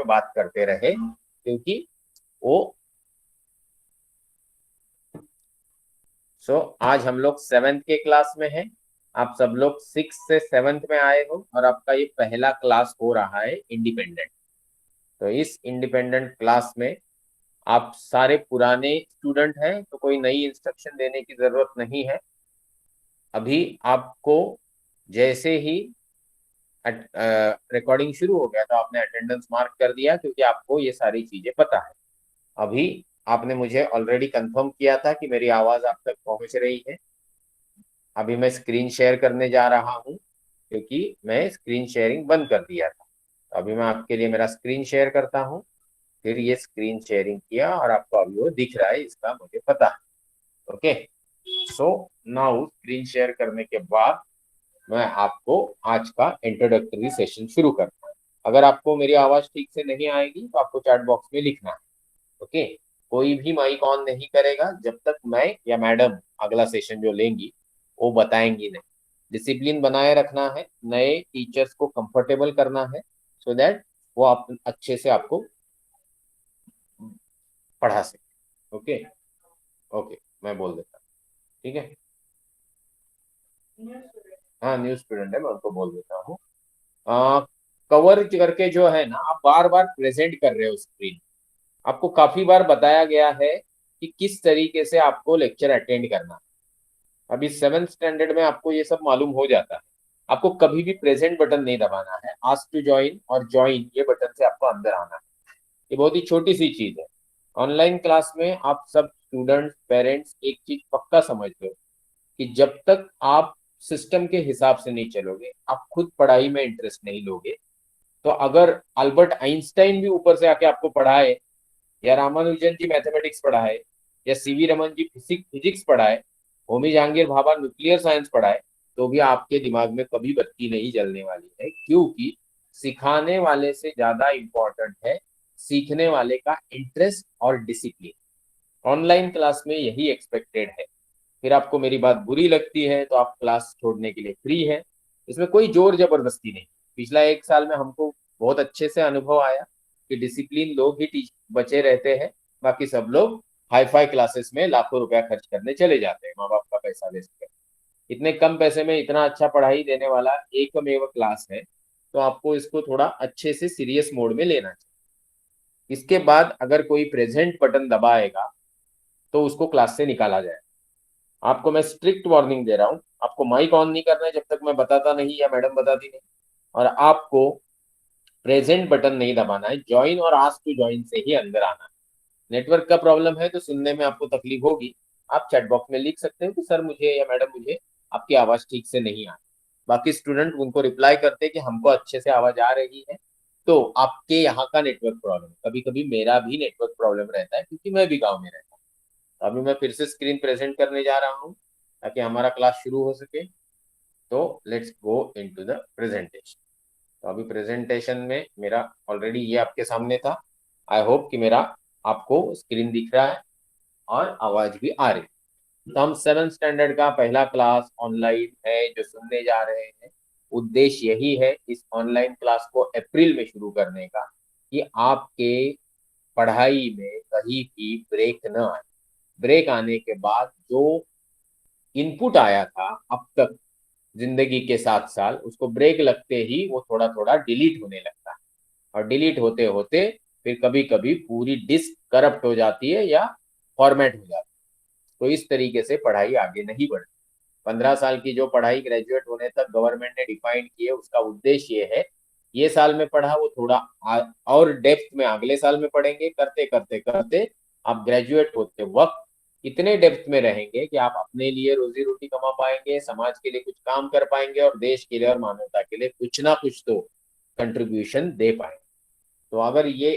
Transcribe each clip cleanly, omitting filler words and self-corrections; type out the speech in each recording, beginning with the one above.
बात करते रहे, क्योंकि वो आज हम लोग 7th के क्लास में हैं। आप सब लोग 6 से 7th में आए हो और आपका ये पहला क्लास हो रहा है इंडिपेंडेंट। तो इस इंडिपेंडेंट क्लास में आप सारे पुराने स्टूडेंट हैं, तो कोई नई इंस्ट्रक्शन देने की जरूरत नहीं है। अभी आपको जैसे ही रिकॉर्डिंग शुरू हो गया तो आपने अटेंडेंस मार्क कर दिया, क्योंकि आपको ये सारी चीजें पता है। अभी आपने मुझे ऑलरेडी कंफर्म किया था कि मेरी आवाज आप तक पहुंच रही है। अभी मैं स्क्रीन शेयर करने जा रहा हूं, क्योंकि मैं स्क्रीन शेयरिंग बंद कर दिया था। तो अभी मैं आपके लिए मेरा स्क्रीन शेयर करता हूं। फिर ये स्क्रीन शेयरिंग किया और आपको अभी वो दिख रहा है, इसका मुझे पता है। Okay, so now screen share करने के बाद मैं आपको आज का इंट्रोडक्टरी सेशन शुरू करता हूँ। अगर आपको मेरी आवाज ठीक से नहीं आएगी तो आपको चैट बॉक्स में लिखना है। ओके, कोई भी माइक ऑन नहीं करेगा जब तक मैं या मैडम अगला सेशन जो लेंगी वो बताएंगी नहीं। डिसिप्लिन बनाए रखना है, नए टीचर्स को कंफर्टेबल करना है, सो दैट वो आप अच्छे से आपको पढ़ा सके। ओके ओके, मैं बोल देता हूँ, ठीक है। हाँ, न्यू स्टूडेंट है, मैं उनको बोल देता हूँ। कवर करके जो है ना, आप बार बार प्रेजेंट कर रहे हो स्क्रीन। आपको काफी बार बताया गया है कि किस तरीके से आपको लेक्चर अटेंड करना है। अभी 7th स्टैंडर्ड में आपको ये सब मालूम हो जाता है। आपको कभी भी प्रेजेंट बटन नहीं दबाना है, आस्क टू ज्वाइन और ज्वाइन ये बटन से आपको अंदर आना है। ये बहुत ही छोटी सी चीज है। ऑनलाइन क्लास में आप सब स्टूडेंट्स पेरेंट्स एक चीज पक्का समझ लो कि जब तक आप सिस्टम के हिसाब से नहीं चलोगे, आप खुद पढ़ाई में इंटरेस्ट नहीं लोगे, तो अगर अल्बर्ट आइंस्टाइन भी ऊपर से आके आपको पढ़ाए, या रामानुजन जी मैथमेटिक्स पढ़ाए, या सीवी रमन जी फिजिक्स पढ़ाए, होमी जहांगीर भाभा न्यूक्लियर साइंस पढ़ाए, तो भी आपके दिमाग में कभी बत्ती नहीं जलने वाली है। क्योंकि सिखाने वाले से ज्यादा इंपॉर्टेंट है सीखने वाले का इंटरेस्ट और डिसिप्लिन। ऑनलाइन क्लास में यही एक्सपेक्टेड है। फिर आपको मेरी बात बुरी लगती है तो आप क्लास छोड़ने के लिए फ्री है। इसमें कोई जोर जबरदस्ती नहीं। पिछला 1 साल में हमको बहुत अच्छे से अनुभव आया कि डिसिप्लिन लोग ही बचे रहते हैं, बाकी सब लोग हाई फाई क्लासेस में लाखों रुपया खर्च करने चले जाते हैं, माँ बाप का पैसा वेस्ट कर। इतने कम पैसे में इतना अच्छा पढ़ाई देने वाला एकमेव क्लास है, तो आपको इसको थोड़ा अच्छे से सीरियस मोड में लेना चाहिए। इसके बाद अगर कोई प्रेजेंट बटन दबाएगा तो उसको क्लास से निकाला जाए। आपको मैं स्ट्रिक्ट वार्निंग दे रहा हूँ, आपको माइक ऑन नहीं करना है जब तक मैं बताता नहीं या मैडम बताती नहीं। और आपको प्रेजेंट बटन नहीं दबाना है, ज्वाइन और आस्क टू ज्वाइन से ही अंदर आना है। नेटवर्क का प्रॉब्लम है तो सुनने में आपको तकलीफ होगी। आप चैट बॉक्स में लिख सकते हो कि सर मुझे या मैडम मुझे आपकी आवाज ठीक से नहीं आ रही। बाकी स्टूडेंट उनको रिप्लाई करते हैं कि हमको अच्छे से आवाज आ रही है। तो आपके यहाँ का नेटवर्क प्रॉब्लम, कभी कभी मेरा भी नेटवर्क प्रॉब्लम रहता है, क्योंकि मैं भी गाँव में रहता हूँ। तो अभी मैं फिर से स्क्रीन प्रेजेंट करने जा रहा हूँ ताकि हमारा क्लास शुरू हो सके। तो let's go into the presentation. तो अभी प्रेजेंटेशन में मेरा ऑलरेडी ये आपके सामने था। आई होप कि मेरा आपको स्क्रीन दिख रहा है और आवाज भी आ रही है। तो हम 7th स्टैंडर्ड का पहला क्लास ऑनलाइन है जो सुनने जा रहे हैं। उद्देश्य यही है इस ऑनलाइन क्लास को अप्रैल में शुरू करने का, कि आपके पढ़ाई में कहीं भी ब्रेक न आए। ब्रेक आने के बाद जो इनपुट आया था अब तक जिंदगी के 7 साल, उसको ब्रेक लगते ही वो थोड़ा थोड़ा डिलीट होने लगता है। और डिलीट होते होते फिर कभी कभी पूरी डिस्क करप्ट हो जाती है या फॉर्मेट हो जाती है। तो इस तरीके से पढ़ाई आगे नहीं बढ़ती। 15 साल की जो पढ़ाई ग्रेजुएट होने तक गवर्नमेंट ने डिफाइन की है, उसका उद्देश्य ये है, ये साल में पढ़ा वो थोड़ा और डेप्थ में अगले साल में पढ़ेंगे। करते करते करते आप ग्रेजुएट होते वक्त इतने डेप्थ में रहेंगे कि आप अपने लिए रोजी रोटी कमा पाएंगे, समाज के लिए कुछ काम कर पाएंगे और देश के लिए और मानवता के लिए कुछ ना कुछ तो कंट्रीब्यूशन दे पाएंगे। तो अगर ये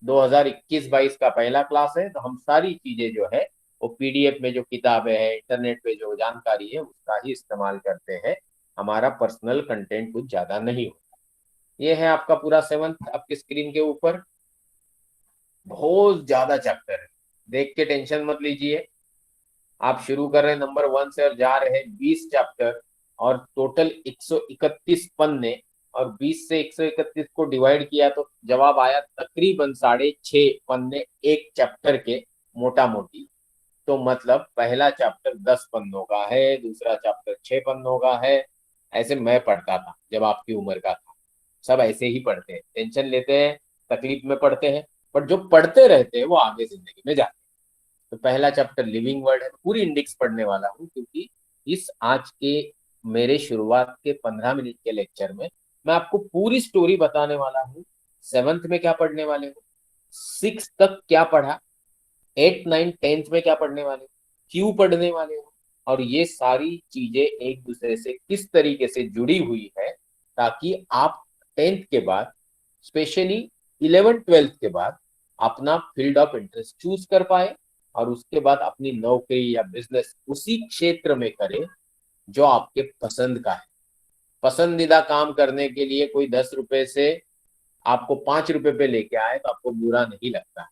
2021-22 का पहला क्लास है तो हम सारी चीजें जो है वो पीडीएफ में जो किताबें हैं, इंटरनेट पे जो जानकारी है उसका ही इस्तेमाल करते हैं। हमारा पर्सनल कंटेंट कुछ ज्यादा नहीं होता। ये है आपका पूरा 7th आपकी स्क्रीन के ऊपर। बहुत ज्यादा चैप्टर है, देख के टेंशन मत लीजिए। आप शुरू कर रहे हैं नंबर 1 से और जा रहे हैं 20 चैप्टर और टोटल 131 पन्ने। और 20 से 131 को डिवाइड किया तो जवाब आया तकरीबन 6.5 पन्ने एक चैप्टर के, मोटा मोटी। तो मतलब पहला चैप्टर 10 पन्नों का है, दूसरा चैप्टर 6 पन्नों का है। ऐसे मैं पढ़ता था जब आपकी उम्र का था। सब ऐसे ही पढ़ते हैं, टेंशन लेते हैं, तकलीफ में पढ़ते हैं, पर जो पढ़ते रहते हैं वो आगे जिंदगी में जाते हैं। तो पहला चैप्टर लिविंग वर्ड है, पूरी इंडेक्स पढ़ने वाला हूँ, क्योंकि इस आज के मेरे शुरुआत के 15 मिनट के लेक्चर में मैं आपको पूरी स्टोरी बताने वाला हूँ। 7th में क्या पढ़ने वाले हो, 6 तक क्या पढ़ा, 8, 9, 10th में क्या पढ़ने वाले हो, क्यों पढ़ने वाले हो, और ये सारी चीजें एक दूसरे से किस तरीके से जुड़ी हुई है, ताकि आप 10th के बाद, स्पेशली 11th 12th के बाद अपना फील्ड ऑफ इंटरेस्ट चूज कर पाए, और उसके बाद अपनी नौकरी या बिजनेस उसी क्षेत्र में करें जो आपके पसंद का है। पसंदीदा काम करने के लिए कोई 10 रुपए से आपको 5 रुपए पे लेके आए तो आपको बुरा नहीं लगता,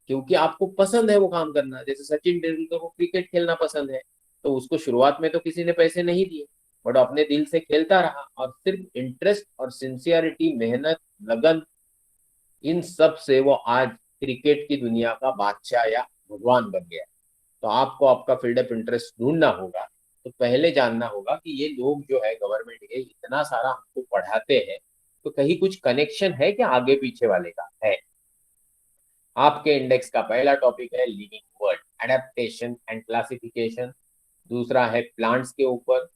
क्योंकि आपको पसंद है वो काम करना। जैसे सचिन तेंदुलकर को क्रिकेट खेलना पसंद है, तो उसको शुरुआत में तो किसी ने पैसे नहीं दिए, बट अपने दिल से खेलता रहा, और सिर्फ इंटरेस्ट और सिंसियरिटी, मेहनत, लगन, इन सब से वो आज क्रिकेट की दुनिया का बादशाह या भगवान बन गया। तो आपको आपका फील्ड ऑफ इंटरेस्ट ढूंढना होगा। तो पहले जानना होगा कि ये लोग जो है गवर्नमेंट के इतना सारा हमको पढ़ाते हैं, तो कहीं कुछ कनेक्शन है क्या आगे पीछे वाले का है। आपके इंडेक्स का पहला टॉपिक है living word, adaptation and classification. दूसरा है प्लांट्स के ऊपर।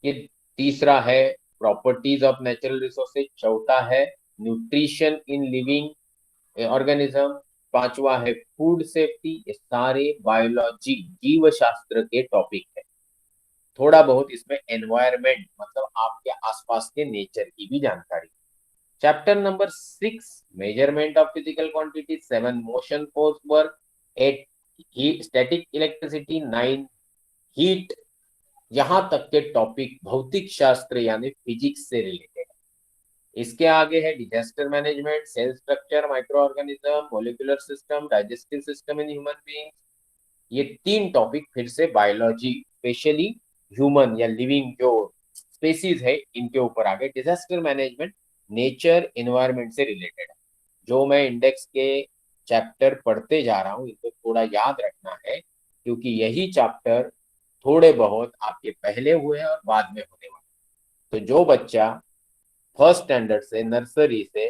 ये तीसरा है प्रॉपर्टीज ऑफ नेचुरल रिसोर्सेज। चौथा है न्यूट्रिशन इन लिविंग ऑर्गेनिज्म। पांचवा है फूड सेफ्टी। ये सारे बायोलॉजी, जीव शास्त्र के टॉपिक है। थोड़ा बहुत इसमें एनवायरमेंट, मतलब आपके आसपास के नेचर की भी जानकारी। Chapter number 6 measurement of physical quantity. 7 motion force work. 8 static electricity. 9 heat. यहाँ तक के टॉपिक भौतिक शास्त्र यानी फिजिक्स से रिलेटेड है। इसके आगे है disaster management, cell structure, micro organism, molecular system, digestive system in human being. ये 3 टॉपिक फिर से बायोलॉजी, स्पेशली ह्यूमन या लिविंग जो स्पेसीज है इनके ऊपर आ गए। डिजास्टर मैनेजमेंट नेचर एनवायरनमेंट से रिलेटेड है। जो मैं इंडेक्स के चैप्टर पढ़ते जा रहा हूँ इनको थोड़ा याद रखना है, क्योंकि यही चैप्टर थोड़े बहुत आपके पहले हुए हैं और बाद में होने वाले। तो जो बच्चा फर्स्ट स्टैंडर्ड से, नर्सरी से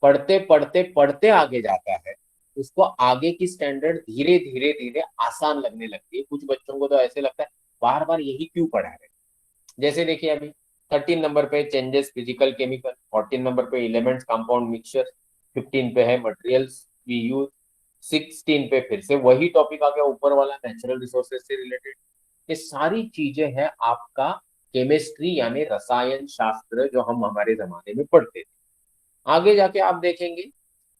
पढ़ते पढ़ते पढ़ते आगे जाता है, उसको आगे की स्टैंडर्ड धीरे धीरे धीरे आसान लगने लगती है। कुछ बच्चों को तो ऐसे लगता है बार बार यही क्यों पढ़ा रहे। जैसे देखिए अभी 13 नंबर पे चेंजेस फिजिकल केमिकल, 14 नंबर पे एलिमेंट्स कंपाउंड मिक्सचर, 15 पे है मटेरियल्स वी यूज, 16 पे फिर से वही टॉपिक आ गया ऊपर वाला, नेचुरल रिसोर्सेज से रिलेटेड। ये सारी चीजें हैं आपका केमिस्ट्री यानी रसायन शास्त्र जो हम हमारे जमाने में पढ़ते थे। आगे जाके आप देखेंगे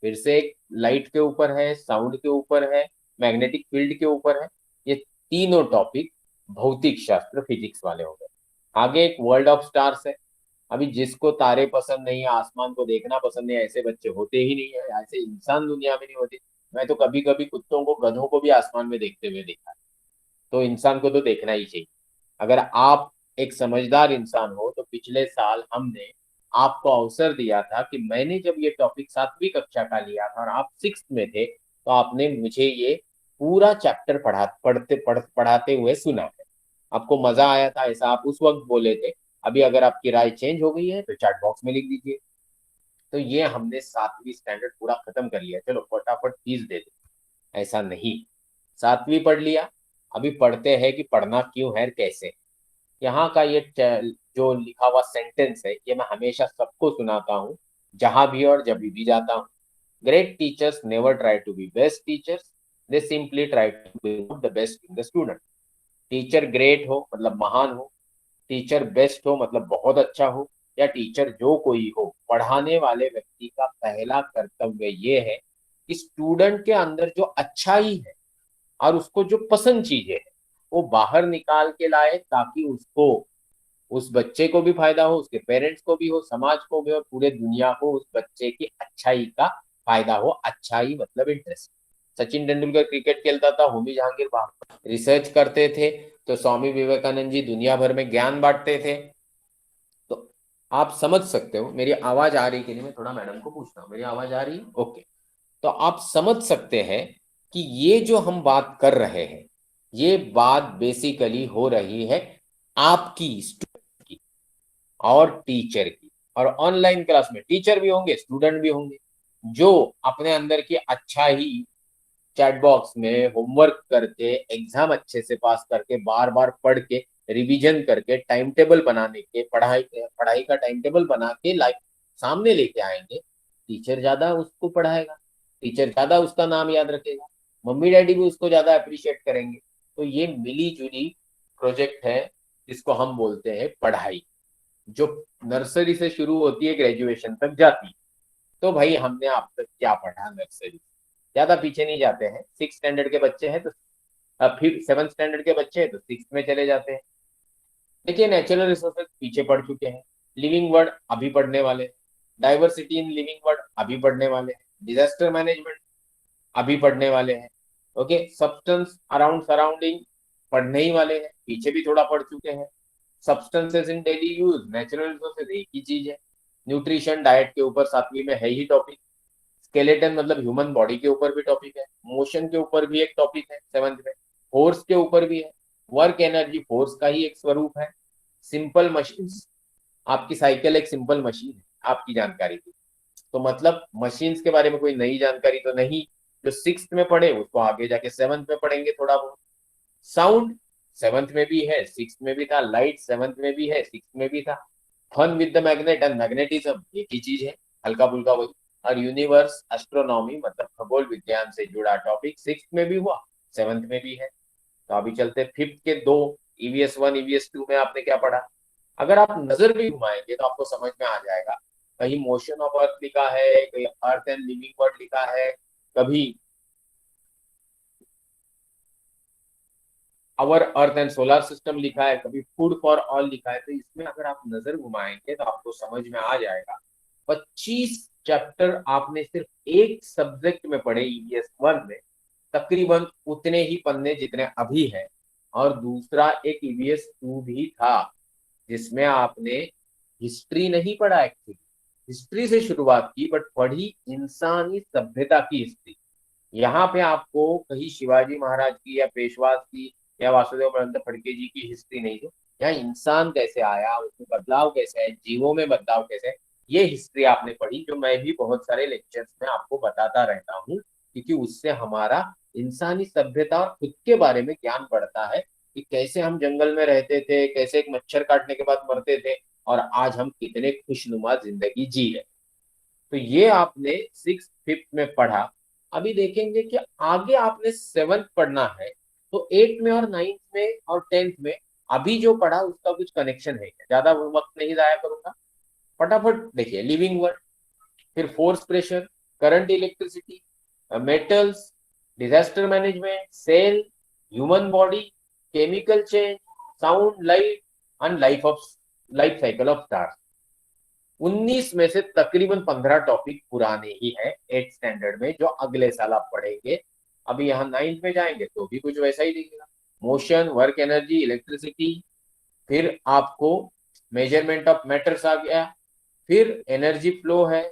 फिर से एक लाइट के ऊपर है, साउंड के ऊपर है, मैग्नेटिक फील्ड के ऊपर है। ये तीनों टॉपिक भौतिक शास्त्र फिजिक्स वाले हो गए। आगे एक वर्ल्ड ऑफ स्टार्स है। अभी जिसको तारे पसंद नहीं है, आसमान को देखना पसंद नहीं है, ऐसे बच्चे होते ही नहीं है, ऐसे इंसान दुनिया में नहीं होते। मैं तो कभी कभी कुत्तों को, गधों को भी आसमान में देखते हुए देखा है। तो इंसान को तो देखना ही चाहिए। अगर आप एक समझदार इंसान हो तो पिछले साल हमने आपको अवसर दिया था कि मैंने जब ये टॉपिक 7वीं कक्षा का लिया था और आप 6th में थे, तो आपने मुझे ये पूरा चैप्टर पढ़ाते हुए सुना है। आपको मजा आया था, ऐसा आप उस वक्त बोले थे। अभी अगर आपकी राय चेंज हो गई है तो चैट बॉक्स में लिख दीजिए। तो ये हमने 7वीं स्टैंडर्ड पूरा खत्म कर लिया, चलो फटाफट फीस दे दे, ऐसा नहीं। 7वीं पढ़ लिया, अभी पढ़ते हैं कि पढ़ना क्यों है, कैसे। यहाँ का ये जो लिखा हुआ सेंटेंस है ये मैं हमेशा सबको सुनाता हूँ, जहां भी और जब भी जाता हूँ। Great teachers never try to be best teachers, they simply try to be the best in the student. Teacher great हो मतलब महान हो, टीचर बेस्ट हो मतलब बहुत अच्छा हो, या टीचर जो कोई हो, पढ़ाने वाले व्यक्ति का पहला कर्तव्य ये है कि स्टूडेंट के अंदर जो अच्छाई है और उसको जो पसंद चीजें है वो बाहर निकाल के लाए, ताकि उसको, उस बच्चे को भी फायदा हो, उसके पेरेंट्स को भी हो, समाज को भी, और पूरे दुनिया को उस बच्चे की अच्छाई का फायदा हो। अच्छाई मतलब इंटरेस्ट। सचिन तेंदुलकर क्रिकेट खेलता था, होमी जहांगीर बाहर रिसर्च करते थे, तो स्वामी विवेकानंद जी दुनिया भर में ज्ञान बांटते थे। तो आप समझ सकते हो। मेरी आवाज आ रही कि नहीं, मैं थोड़ा मैडम को पूछता हूँ, मेरी आवाज आ रही है? ओके। तो आप समझ सकते हैं कि ये जो हम बात कर रहे हैं, ये बात बेसिकली हो रही है आपकी, स्टूडेंट की और टीचर की। और ऑनलाइन क्लास में टीचर भी होंगे, स्टूडेंट भी होंगे, जो अपने अंदर की अच्छा ही चैट बॉक्स में होमवर्क करके, एग्जाम अच्छे से पास करके, बार बार पढ़ के, रिवीजन करके, टाइम टेबल बनाने के, पढ़ाई पढ़ाई का टाइम टेबल बना के लाइक सामने लेके आएंगे। टीचर ज्यादा उसको पढ़ाएगा, टीचर ज्यादा उसका नाम याद रखेगा, मम्मी डैडी भी उसको ज्यादा अप्रिशिएट करेंगे। तो ये मिली जुली प्रोजेक्ट है जिसको हम बोलते हैं पढ़ाई, जो नर्सरी से शुरू होती है, ग्रेजुएशन तक जाती है। तो भाई हमने आप तक क्या पढ़ा नर्सरी, ज्यादा पीछे नहीं जाते हैं। सिक्स स्टैंडर्ड के बच्चे हैं तो फिर सेवन स्टैंडर्ड के बच्चे हैं तो सिक्स में चले जाते हैं। देखिए नेचुरल रिसोर्सेज पीछे पढ़ चुके हैं, लिविंग वर्ड अभी पढ़ने वाले हैं, डाइवर्सिटी इन लिविंग वर्ड अभी पढ़ने वाले हैं, डिजास्टर मैनेजमेंट अभी पढ़ने वाले हैं। ओके, सब्सटेंस अराउंड सराउंडिंग पढ़ने ही वाले हैं, पीछे भी थोड़ा पढ़ चुके हैं। Substances in daily use, natural resources एक ही चीज है। न्यूट्रिशन डाइट के ऊपर सातवीं में है ही टॉपिक। स्केलेटन मतलब ह्यूमन बॉडी के ऊपर भी टॉपिक है, मोशन के ऊपर भी एक टॉपिक है सेवंथ में, फोर्स के ऊपर भी है। वर्क एनर्जी फोर्स का ही एक स्वरूप है। सिंपल मशीन्स, आपकी साइकिल एक सिंपल मशीन है आपकी जानकारी की। तो मतलब मशीन्स के बारे में कोई नई जानकारी तो नहीं, जो सिक्स में पढ़े उसको आगे जाके सेवंथ में पढ़ेंगे थोड़ा बहुत। साउंड सेवंथ में भी है, सिक्स में भी था। लाइट सेवंथ में भी है, सिक्स में भी था। Fun with the magnet and magnetism एक ही चीज है, हल्का फुल्का वही। और यूनिवर्स एस्ट्रोनॉमी मतलब खगोल विज्ञान से जुड़ा टॉपिक सिक्स में भी हुआ, सेवंथ में भी है। तो अभी चलते फिफ्थ के दो, ईवीएस वन ईवीएस टू में आपने क्या पढ़ा। अगर आप नजर भी घुमाएंगे तो आपको समझ में आ जाएगा। कहीं मोशन ऑफ अर्थ लिखा है, कहीं अर्थ एंड लिविंग वर्ड लिखा है, कभी our earth and solar system लिखा है, कभी फूड फॉर ऑल लिखा है। तो इसमें अगर आप नजर घुमाएंगे तो आपको समझ में आ जाएगा 25 चैप्टर आपने सिर्फ एक सब्जेक्ट में पढ़े ईवीएस वन में, तकरीबन उतने ही पन्ने जितने अभी है। और दूसरा एक ईवीएस टू भी था जिसमें आपने हिस्ट्री नहीं पढ़ा, एक्चुअली हिस्ट्री से शुरुआत की बट पढ़ी इंसानी सभ्यता की हिस्ट्री। यहाँ पे आपको कहीं शिवाजी महाराज की या पेशवास की या वासुदेव बड़वंत फड़के जी की हिस्ट्री नहीं दो। यहाँ इंसान कैसे आया, उसमें बदलाव कैसे है, जीवों में बदलाव कैसे है, ये हिस्ट्री आपने पढ़ी, जो मैं भी बहुत सारे लेक्चर्स में आपको बताता रहता हूँ। क्योंकि उससे हमारा इंसानी सभ्यता और खुद के बारे में ज्ञान बढ़ता है कि कैसे हम जंगल में रहते थे, कैसे एक मच्छर काटने के बाद मरते थे, और आज हम कितने खुशनुमा जिंदगी जी रहे। तो ये आपने सिक्स फिफ्थ में पढ़ा। अभी देखेंगे कि आगे आपने सेवन्थ पढ़ना है, तो एट्थ में और नाइन्थ में और टेंथ में अभी जो पढ़ा उसका कुछ कनेक्शन है क्या? ज्यादा वक्त नहीं जाया करूंगा, फटाफट देखिए। लिविंग वर्ड, फिर force pressure, current electricity, metals, disaster management, cell, human body, chemical change, sound, light and life cycle of stars. 19 में से तकरीबन 15 टॉपिक पुराने ही हैं एट स्टैंडर्ड में, जो अगले साल आप पढ़ेंगे। अभी यहाँ नाइन्थ में जाएंगे तो भी कुछ वैसा ही दिखेगा। मोशन, वर्क एनर्जी, इलेक्ट्रिसिटी, फिर आपको मेजरमेंट ऑफ मैटर्स आ गया, फिर एनर्जी फ्लो है,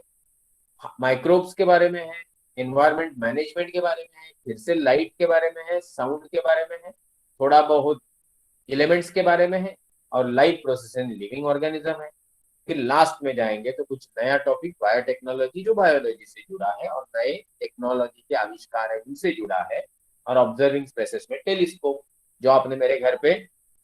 माइक्रोब्स के बारे में है, एनवायरमेंट मैनेजमेंट के बारे में है, फिर से लाइट के बारे में है, साउंड के बारे में है, थोड़ा बहुत एलिमेंट्स के बारे में है, और life process in living organism है। फिर लास्ट में जाएंगे तो कुछ नया टॉपिक बायोटेक्नोलॉजी, जो बायोलॉजी से जुड़ा है और नए टेक्नोलॉजी के आविष्कार है उनसे जुड़ा है। और ऑब्जर्विंग स्पेसेस में टेलीस्कोप, जो आपने मेरे घर पे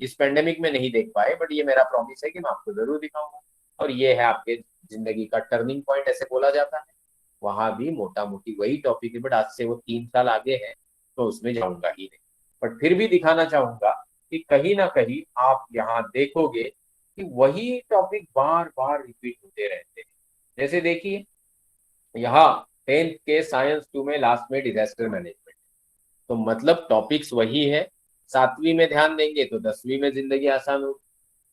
इस पेंडेमिक में नहीं देख पाए, बट ये मेरा प्रॉमिस है कि मैं आपको जरूर दिखाऊंगा। और ये है आपके जिंदगी का टर्निंग पॉइंट, ऐसे बोला जाता है। वहां भी मोटा मोटी वही टॉपिक है, बट आज से वो 3 साल आगे है, तो उसमें जाऊंगा ही नहीं। बट फिर भी दिखाना चाहूंगा कि कहीं ना कहीं आप यहाँ देखोगे कि वही टॉपिक बार बार रिपीट होते रहते हैं। जैसे देखिए यहाँ टेंथ के साइंस टू में लास्ट में डिजास्टर मैनेजमेंट, तो मतलब टॉपिक्स वही है। सातवीं में ध्यान देंगे तो दसवीं में जिंदगी आसान होगी।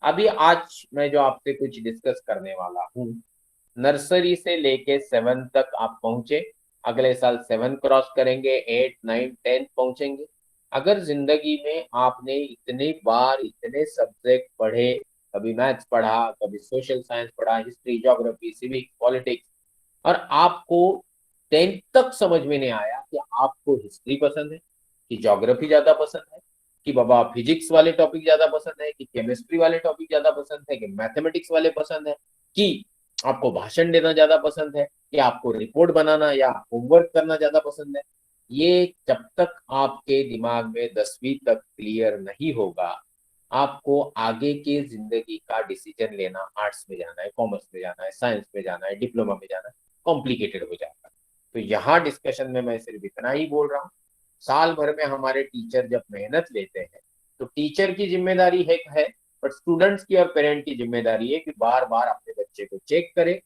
अभी आज मैं जो आपसे कुछ डिस्कस करने वाला हूँ, नर्सरी से लेके सेवन तक आप पहुंचे, अगले साल सेवन क्रॉस करेंगे, एट नाइन टेंथ पहुंचेंगे। अगर जिंदगी में आपने इतनी बार इतने सब्जेक्ट पढ़े, कभी मैथ्स पढ़ा, कभी सोशल साइंस पढ़ा, हिस्ट्री, ज्योग्राफी, सिविक्स, पॉलिटिक्स, और आपको 10th तक समझ में नहीं आया कि आपको हिस्ट्री पसंद है, कि ज्योग्राफी ज्यादा पसंद है, कि बाबा फिजिक्स वाले टॉपिक ज्यादा पसंद है, कि केमिस्ट्री वाले टॉपिक ज्यादा पसंद है, कि मैथमेटिक्स वाले पसंद है, कि आपको भाषण देना ज्यादा पसंद है, कि आपको रिपोर्ट बनाना या होमवर्क करना ज्यादा पसंद है। ये जब तक आपके दिमाग में 10वीं तक क्लियर नहीं होगा, आपको आगे की जिंदगी का डिसीजन लेना, आर्ट्स में जाना है, कॉमर्स में जाना है, साइंस में जाना है, डिप्लोमा में जाना है, कॉम्प्लिकेटेड हो जाएगा। तो यहाँ डिस्कशन में मैं सिर्फ इतना ही बोल रहा हूँ, साल भर में हमारे टीचर जब मेहनत लेते हैं तो टीचर की जिम्मेदारी है, बट स्टूडेंट्स की और पेरेंट की जिम्मेदारी है कि बार बार अपने बच्चे को चेक करे,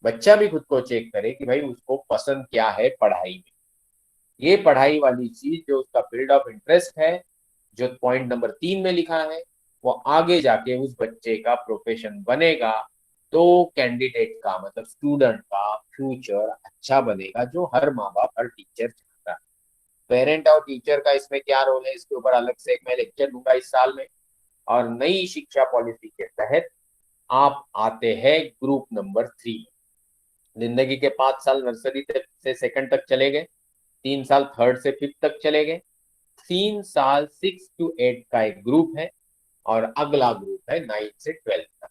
बच्चा भी खुद को चेक करे कि भाई उसको पसंद क्या है पढ़ाई में। ये पढ़ाई वाली चीज जो उसका फील्ड ऑफ इंटरेस्ट है, जो पॉइंट नंबर 3 में लिखा है, वो आगे जाके उस बच्चे का प्रोफेशन बनेगा, तो कैंडिडेट का मतलब स्टूडेंट का फ्यूचर अच्छा बनेगा, जो हर माँ बाप हर टीचर चाहता है। पेरेंट और टीचर का इसमें क्या रोल है, इसके ऊपर अलग से एक मैं लेक्चर दूंगा इस साल में। और नई शिक्षा पॉलिसी के तहत आप आते हैं ग्रुप नंबर 3। जिंदगी के 5 साल नर्सरी से सेकंड तक चले गए, 3 साल थर्ड से फिफ्थ तक चले गए, 3 साल 6 to 8 का एक ग्रुप है, और अगला ग्रुप है 9 से 12 तक।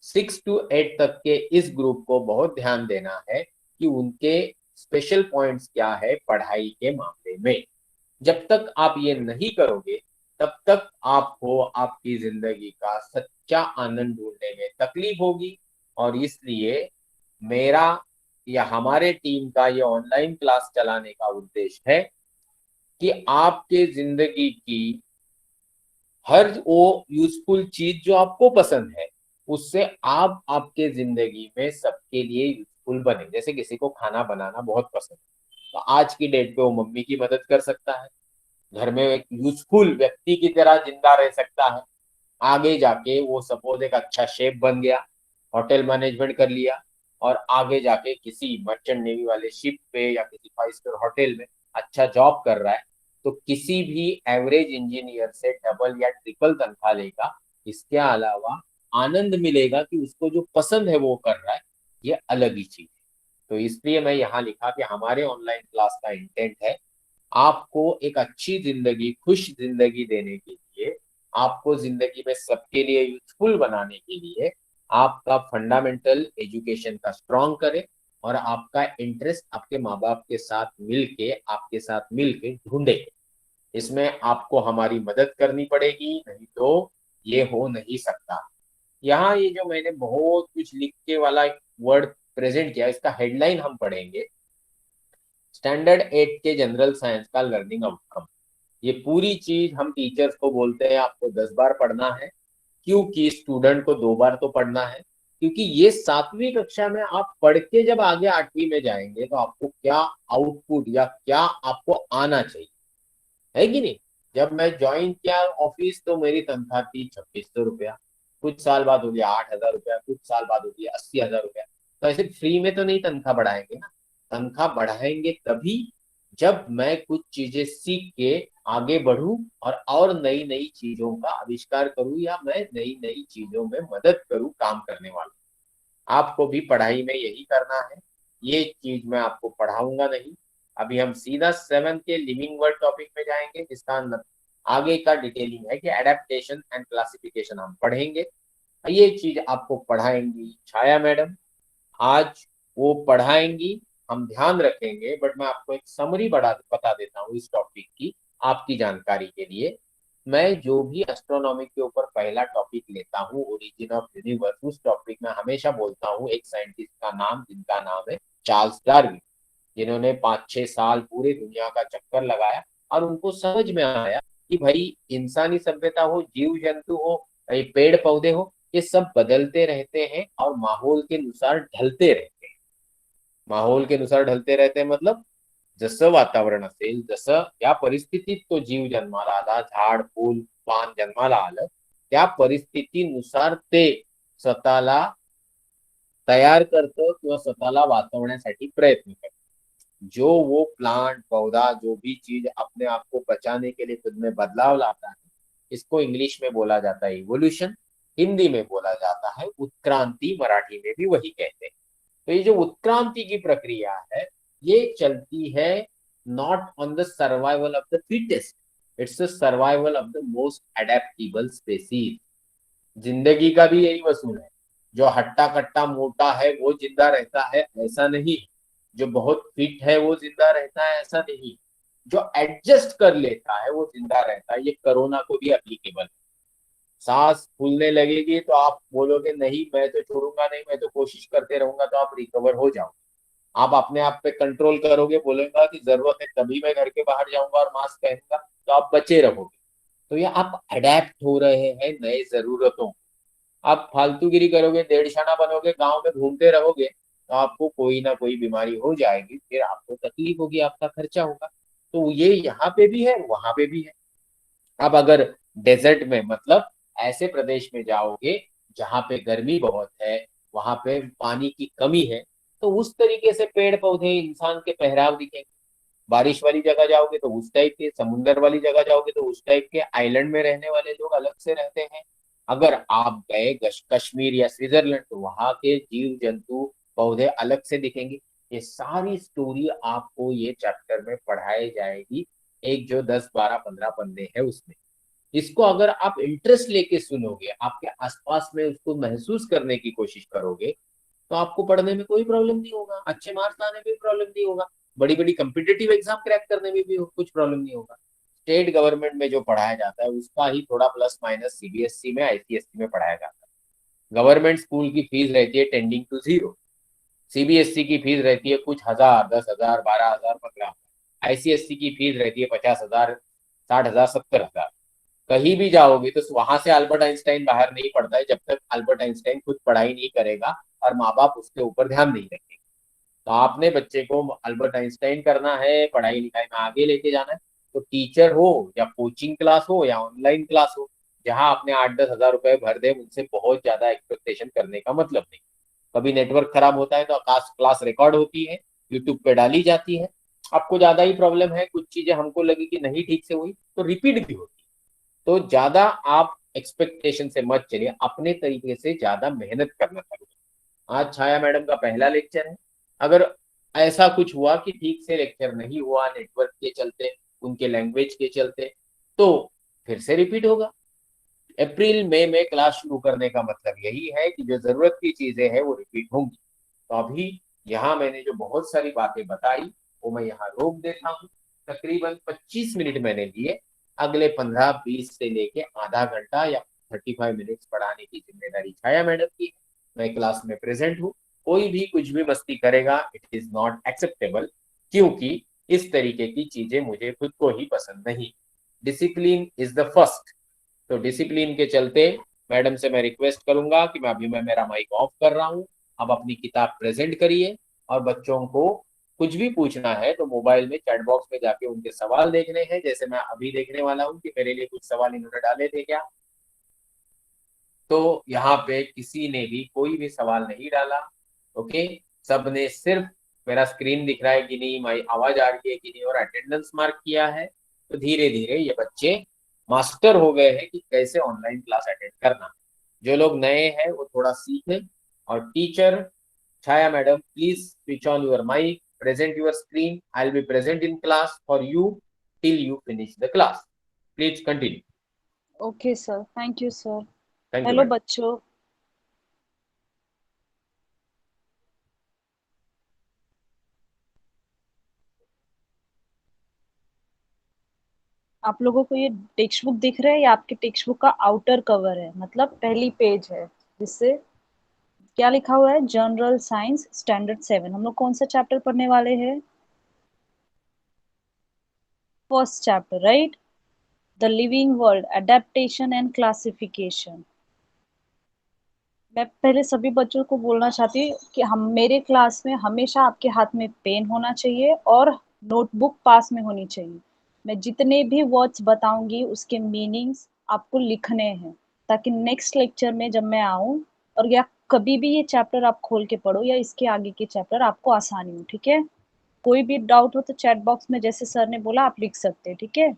6 to 8 तक के इस ग्रुप को बहुत ध्यान देना है कि उनके स्पेशल पॉइंट्स क्या है पढ़ाई के मामले में। जब तक आप ये नहीं करोगे, तब तक आपको आपकी जिंदगी का सच्चा आनंद ढूंढने में तकलीफ होगी। और इसलिए मेरा या हमारे टीम का ये ऑनलाइन क्लास चलाने का उद्देश्य है कि आपके जिंदगी की हर वो यूजफुल चीज जो आपको पसंद है, उससे आप आपके जिंदगी में सबके लिए यूजफुल बने। जैसे किसी को खाना बनाना बहुत पसंद है, तो आज की डेट पे वो मम्मी की मदद कर सकता है, घर में एक यूजफुल व्यक्ति की तरह जिंदा रह सकता है। आगे जाके वो सपोज एक अच्छा शेफ बन गया, होटल मैनेजमेंट कर लिया, और आगे जाके किसी मर्चेंट नेवी वाले शिप पे या किसी 5 स्टार होटल में अच्छा जॉब कर रहा है, तो किसी भी एवरेज इंजीनियर से डबल या ट्रिपल तनख्वाह लेगा। इसके अलावा आनंद मिलेगा कि उसको जो पसंद है वो कर रहा है, ये अलग ही चीज है। तो इसलिए मैं यहाँ लिखा कि हमारे ऑनलाइन क्लास का इंटेंट है आपको एक अच्छी जिंदगी, खुश जिंदगी देने के लिए, आपको जिंदगी में सबके लिए यूजफुल बनाने के लिए, आपका फंडामेंटल एजुकेशन का स्ट्रॉन्ग करे, और आपका इंटरेस्ट आपके माँ बाप के साथ मिलके, आपके साथ मिलके ढूंढे। इसमें आपको हमारी मदद करनी पड़ेगी, नहीं तो ये हो नहीं सकता। यहाँ ये जो मैंने बहुत कुछ लिख के वाला वर्ड प्रेजेंट किया, इसका हेडलाइन हम पढ़ेंगे, स्टैंडर्ड 8 के जनरल साइंस का लर्निंग आउटकम। ये पूरी चीज हम टीचर्स को बोलते हैं आपको 10 बार पढ़ना है, क्योंकि स्टूडेंट को 2 बार तो पढ़ना है। क्योंकि ये 7वीं कक्षा में आप पढ़ के जब आगे 8वीं में जाएंगे, तो आपको क्या आउटपुट या क्या आपको आना चाहिए, है कि नहीं। जब मैं ज्वाइन किया ऑफिस, तो मेरी तनख्वाह थी 2600 रुपया, कुछ साल बाद हो गया 8000 रुपया, कुछ साल बाद हो गया 80 हजार रुपया। तो ऐसे फ्री में तो नहीं तनख्वाह बढ़ाएंगे ना, तनख्वाह बढ़ाएंगे तभी जब मैं कुछ चीजें सीख के आगे बढ़ूं, और नई नई चीजों का आविष्कार करूं, या मैं नई नई चीजों में मदद करूं काम करने वालों। आपको भी पढ़ाई में यही करना है, ये चीज मैं आपको पढ़ाऊंगा नहीं। अभी हम सीधा 7 के लिविंग वर्ड टॉपिक में जाएंगे, जिसका आगे का डिटेलिंग है कि एडेप्टेशन एंड क्लासिफिकेशन हम पढ़ेंगे। ये चीज आपको पढ़ाएंगी छाया मैडम, आज वो पढ़ाएंगी, हम ध्यान रखेंगे। बट मैं आपको एक समरी बता देता हूँ इस टॉपिक की, आपकी जानकारी के लिए। मैं जो भी एस्ट्रोनॉमी के ऊपर पहला टॉपिक लेता हूँ, ओरिजिन ऑफ यूनिवर्स, उस टॉपिक में हमेशा बोलता हूँ एक साइंटिस्ट का नाम, जिनका नाम है चार्ल्स डार्विन, जिन्होंने 5-6 साल पूरे दुनिया का चक्कर लगाया, और उनको समझ में आया कि भाई इंसानी सभ्यता हो, जीव जंतु हो, ये पेड़ पौधे हो, ये सब बदलते रहते हैं और माहौल के अनुसार ढलते रहते हैं। माहौल के अनुसार ढलते रहते हैं मतलब, जसं वातावरण असेल, जसं या परिस्थितीत तो जीव जन्माला आला, झाड फूल पान जन्माला आलं, त्या परिस्थितीनुसार ते स्वतःला तयार करतं किंवा स्वतःला वाचवण्यासाठी प्रयत्न करतं। जो वो प्लांट पौधा जो भी चीज अपने आप को बचाने के लिए खुद में बदलाव लाता है, इसको इंग्लिश में बोला जाता है इवोल्यूशन। हिंदी में बोला जाता है उत्क्रांति, मराठी में भी वही कहते हैं। तो ये जो उत्क्रांति की प्रक्रिया है, ये चलती है not on the survival of the fittest, it's the survival of the most adaptable species. जिंदगी का भी यही वसूल है। जो हट्टा कट्टा मोटा है वो जिंदा रहता है ऐसा नहीं, जो बहुत फिट है वो जिंदा रहता है ऐसा नहीं, जो एडजस्ट कर लेता है वो जिंदा रहता है। ये कोरोना को भी एप्लीकेबल है। सांस फूलने लगेगी तो आप बोलोगे नहीं मैं तो छोड़ूंगा नहीं, मैं तो कोशिश करते रहूंगा, तो आप रिकवर हो जाओ। आप अपने आप पे कंट्रोल करोगे, बोलेगा कि जरूरत है तभी मैं घर के बाहर जाऊंगा और मास्क पहनूंगा, तो आप बचे रहोगे। तो ये आप अडेप्ट हो रहे हैं नए जरूरतों। आप फालतूगिरी करोगे, डेढ़शाना बनोगे, गांव में घूमते रहोगे, तो आपको कोई ना कोई बीमारी हो जाएगी, फिर आपको तकलीफ होगी, आपका खर्चा होगा। तो ये यहाँ पे भी है, वहां पे भी है। अब अगर डेजर्ट में, मतलब ऐसे प्रदेश में जाओगे जहाँ पे गर्मी बहुत है, वहां पे पानी की कमी है, तो उस तरीके से पेड़ पौधे इंसान के पहराव दिखेंगे। बारिश वाली जगह जाओगे तो उस टाइप के, समुन्द्र वाली जगह जाओगे तो उस टाइप के, आइलैंड में रहने वाले लोग अलग से रहते हैं। अगर आप गए कश्मीर या स्विट्जरलैंड तो वहां के जीव जंतु पौधे अलग से दिखेंगे। ये सारी स्टोरी आपको ये चैप्टर में पढ़ाई जाएगी, एक जो 10 12 15 पन्ने है उसमें। इसको अगर आप इंटरेस्ट लेके सुनोगे, आपके आसपास में उसको महसूस करने की कोशिश करोगे, तो आपको पढ़ने में कोई प्रॉब्लम नहीं होगा, अच्छे मार्क्स लाने में भी प्रॉब्लम नहीं होगा, बड़ी बड़ी कम्पिटेटिव एग्जाम क्रैक करने में भी कुछ प्रॉब्लम नहीं होगा। स्टेट गवर्नमेंट में जो पढ़ाया जाता है उसका ही थोड़ा प्लस माइनस सीबीएसई में, आईसीएसई में पढ़ाया जाता है। गवर्नमेंट स्कूल की फीस रहती है टेंडिंग टू जीरो। सीबीएसई की फीस रहती है कुछ हजार, 10,000, 12,000, 15,000। आईसीएसई की फीस रहती है 50,000, 60,000, 70,000। कहीं भी जाओगे तो वहां से अल्बर्ट आइंस्टाइन बाहर नहीं पड़ता है जब तक अल्बर्ट आइंस्टाइन खुद पढ़ाई नहीं करेगा और माँ बाप उसके ऊपर ध्यान नहीं रखेंगे। तो आपने बच्चे को अल्बर्ट आइंस्टाइन करना है, पढ़ाई लिखाई में आगे लेके जाना है, तो टीचर हो या कोचिंग क्लास हो या ऑनलाइन क्लास हो, जहां आपने 8 10 हजार रुपए भर दे, उनसे बहुत ज्यादा एक्सपेक्टेशन करने का मतलब नहीं। कभी नेटवर्क खराब होता है तो क्लास क्लास रिकॉर्ड होती है, यूट्यूब पे डाली जाती है। आपको ज्यादा ही प्रॉब्लम है, कुछ चीजें हमको लगी कि नहीं ठीक से हुई तो रिपीट भी होती है। तो ज्यादा आप एक्सपेक्टेशन से मत चलिए, अपने तरीके से ज्यादा मेहनत करना चाहिए। आज छाया मैडम का पहला लेक्चर है। अगर ऐसा कुछ हुआ कि ठीक से लेक्चर नहीं हुआ नेटवर्क के चलते, उनके लैंग्वेज के चलते, तो फिर से रिपीट होगा। अप्रैल मई में क्लास शुरू करने का मतलब यही है कि जो जरूरत की चीजें हैं वो रिपीट होंगी। तो अभी यहाँ मैंने जो बहुत सारी बातें बताई वो मैं यहाँ रोक देता हूँ। तकरीबन 25 मिनट मैंने लिए, अगले 15 20 से लेके आधा घंटा या 35 मिनट्स पढ़ाने की जिम्मेदारी छाया मैडम की है। मैं क्लास में प्रेजेंट हूँ। कोई भी कुछ भी मस्ती करेगा, इट इज नॉट एक्सेप्टेबल, क्योंकि इस तरीके की चीजें मुझे खुद को ही पसंद नहीं। Discipline is the first. तो डिसिप्लिन के चलते मैडम से मैं रिक्वेस्ट करूंगा कि मैं मेरा माइक ऑफ कर रहा हूँ। अब अपनी किताब प्रेजेंट करिए, और बच्चों को कुछ भी पूछना है तो मोबाइल में चैट बॉक्स में जाके उनके सवाल देखने हैं, जैसे मैं अभी देखने वाला हूँ कि मेरे लिए कुछ सवाल इन्होंने डाले थे क्या। तो यहाँ पे किसी ने भी कोई भी सवाल नहीं डाला। ओके, सबने सिर्फ मेरा स्क्रीन दिख रहा है कि नहीं, माई आवाज आ रही है कि नहीं, और अटेंडेंस मार्क किया है। तो धीरे धीरे ये बच्चे मास्टर हो गए हैं कि कैसे ऑनलाइन क्लास अटेंड करना। जो लोग नए हैं वो थोड़ा सीखें। और teacher Chhaya madam, please switch on your mic, present your screen, I will be present in class for you till you finish the class. Please continue. Okay sir, thank you sir. Thank you hello madam. बच्चों, आप लोगों को ये text book दिख रहा है? ये आपके टेक्स्ट बुक का आउटर कवर है, मतलब पहली पेज है, जिससे क्या लिखा हुआ है, जनरल साइंस स्टैंडर्ड 7। हम लोग कौन सा चैप्टर पढ़ने वाले हैं? First chapter, right? The living world, adaptation and classification. मैं पहले सभी बच्चों को बोलना चाहती हूँ कि हम मेरे क्लास में हमेशा आपके हाथ में पेन होना चाहिए और नोटबुक पास में होनी चाहिए। मैं जितने भी वर्ड्स बताऊंगी उसके मीनिंग्स आपको लिखने हैं, ताकि नेक्स्ट लेक्चर में जब मैं आऊं, और या कभी भी ये चैप्टर आप खोल के पढ़ो या इसके आगे के चैप्टर, आपको आसानी हो। ठीक है? कोई भी डाउट हो तो चैट बॉक्स में, जैसे सर ने बोला, आप लिख सकते हैं। ठीक है?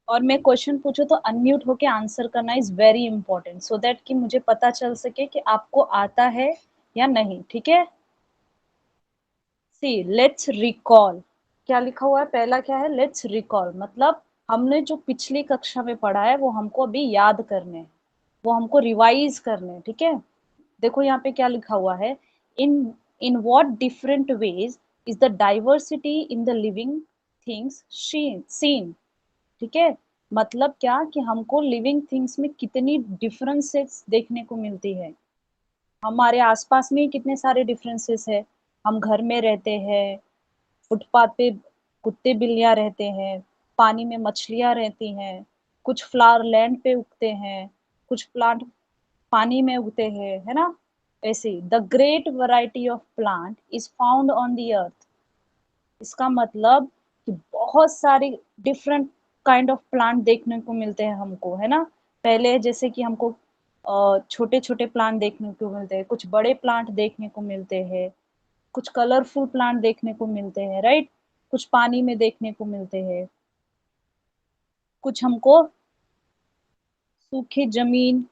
और मैं क्वेश्चन पूछूं तो अनम्यूट होके आंसर करना is very important, so that कि मुझे पता चल सके कि आपको आता है या नहीं, ठीक है। सी लेट्स रिकॉल, क्या लिखा हुआ है, पहला क्या है, लेट्स रिकॉल, मतलब हमने जो पिछली कक्षा में पढ़ा है वो हमको अभी याद करने हैं, वो हमको रिवाइज करने हैं, ठीक है। देखो यहाँ पे क्या लिखा हुआ है, in in what different ways is the diversity in the living things seen, ठीक है। मतलब क्या कि हमको लिविंग थिंग्स में कितनी डिफरेंसेस देखने को मिलती है, हमारे आसपास में ही कितने सारे डिफरेंसेस है। हम घर में रहते हैं, फुटपाथ पे कुत्ते बिल्लियां रहते हैं, पानी में मछलियां रहती हैं, कुछ फ्लावर लैंड पे उगते हैं, कुछ प्लांट पानी में उगते हैं, है ना। ऐसे the great variety of plant is found on the earth, इसका मतलब कि बहुत सारी डिफरेंट काइंड ऑफ प्लांट देखने को मिलते हैं हमको, है ना। पहले जैसे कि हमको छोटे छोटे प्लांट देखने को मिलते हैं, कुछ बड़े प्लांट देखने को मिलते हैं, कुछ कलरफुल प्लांट देखने को मिलते हैं, राइट। कुछ पानी में देखने को मिलते हैं, कुछ हमको सूखी जमीन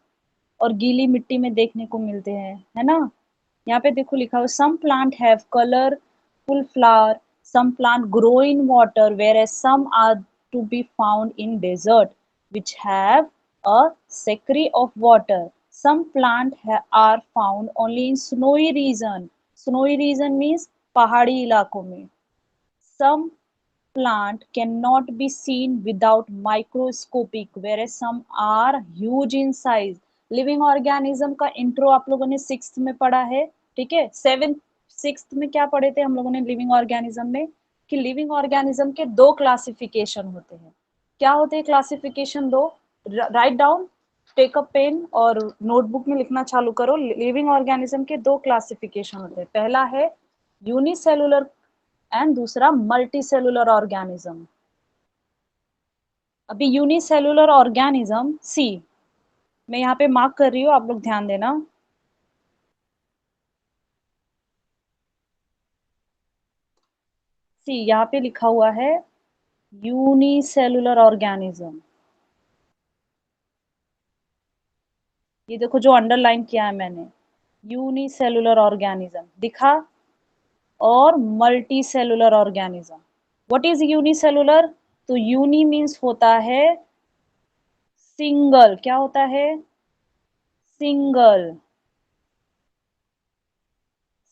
और गीली मिट्टी में देखने को मिलते हैं, है ना। यहाँ पे देखो लिखा हुआ, some plant have colourful flower, some plant grow in water, whereas some are to be found in desert which have a secrety of water. Some plant are found only in snowy region, snowy region means पहाड़ी इलाकों में। Some plant cannot be seen without microscopic, whereas some are huge in size. Living organism का intro आप लोगों ने sixth में पढ़ा है, ठीक है। सेवेंथ सिक्स्थ में क्या पढ़े थे हम लोगों ने लिविंग ऑर्गेनिज्म में, कि लिविंग ऑर्गेनिज्म के दो क्लासिफिकेशन होते हैं। क्या होते हैं क्लासिफिकेशन दो, write down, take a pen और नोटबुक में लिखना चालू करो। लिविंग ऑर्गेनिज्म के दो क्लासिफिकेशन होते हैं, पहला है यूनिसेलुलर एंड दूसरा मल्टी सेलुलर ऑर्गेनिज्म। अभी यूनिसेलुलर ऑर्गेनिज्म सी, मैं यहाँ पे मार्क कर रही हूँ, आप लोग ध्यान देना। सी यहाँ पे लिखा हुआ है यूनिसेलुलर ऑर्गेनिज्म, ये देखो जो अंडरलाइन किया है मैंने, यूनिसेलुलर ऑर्गेनिज्म दिखा, और multi cellular organism. What is unicellular, तो यूनि मीन्स होता है सिंगल, क्या होता है, सिंगल,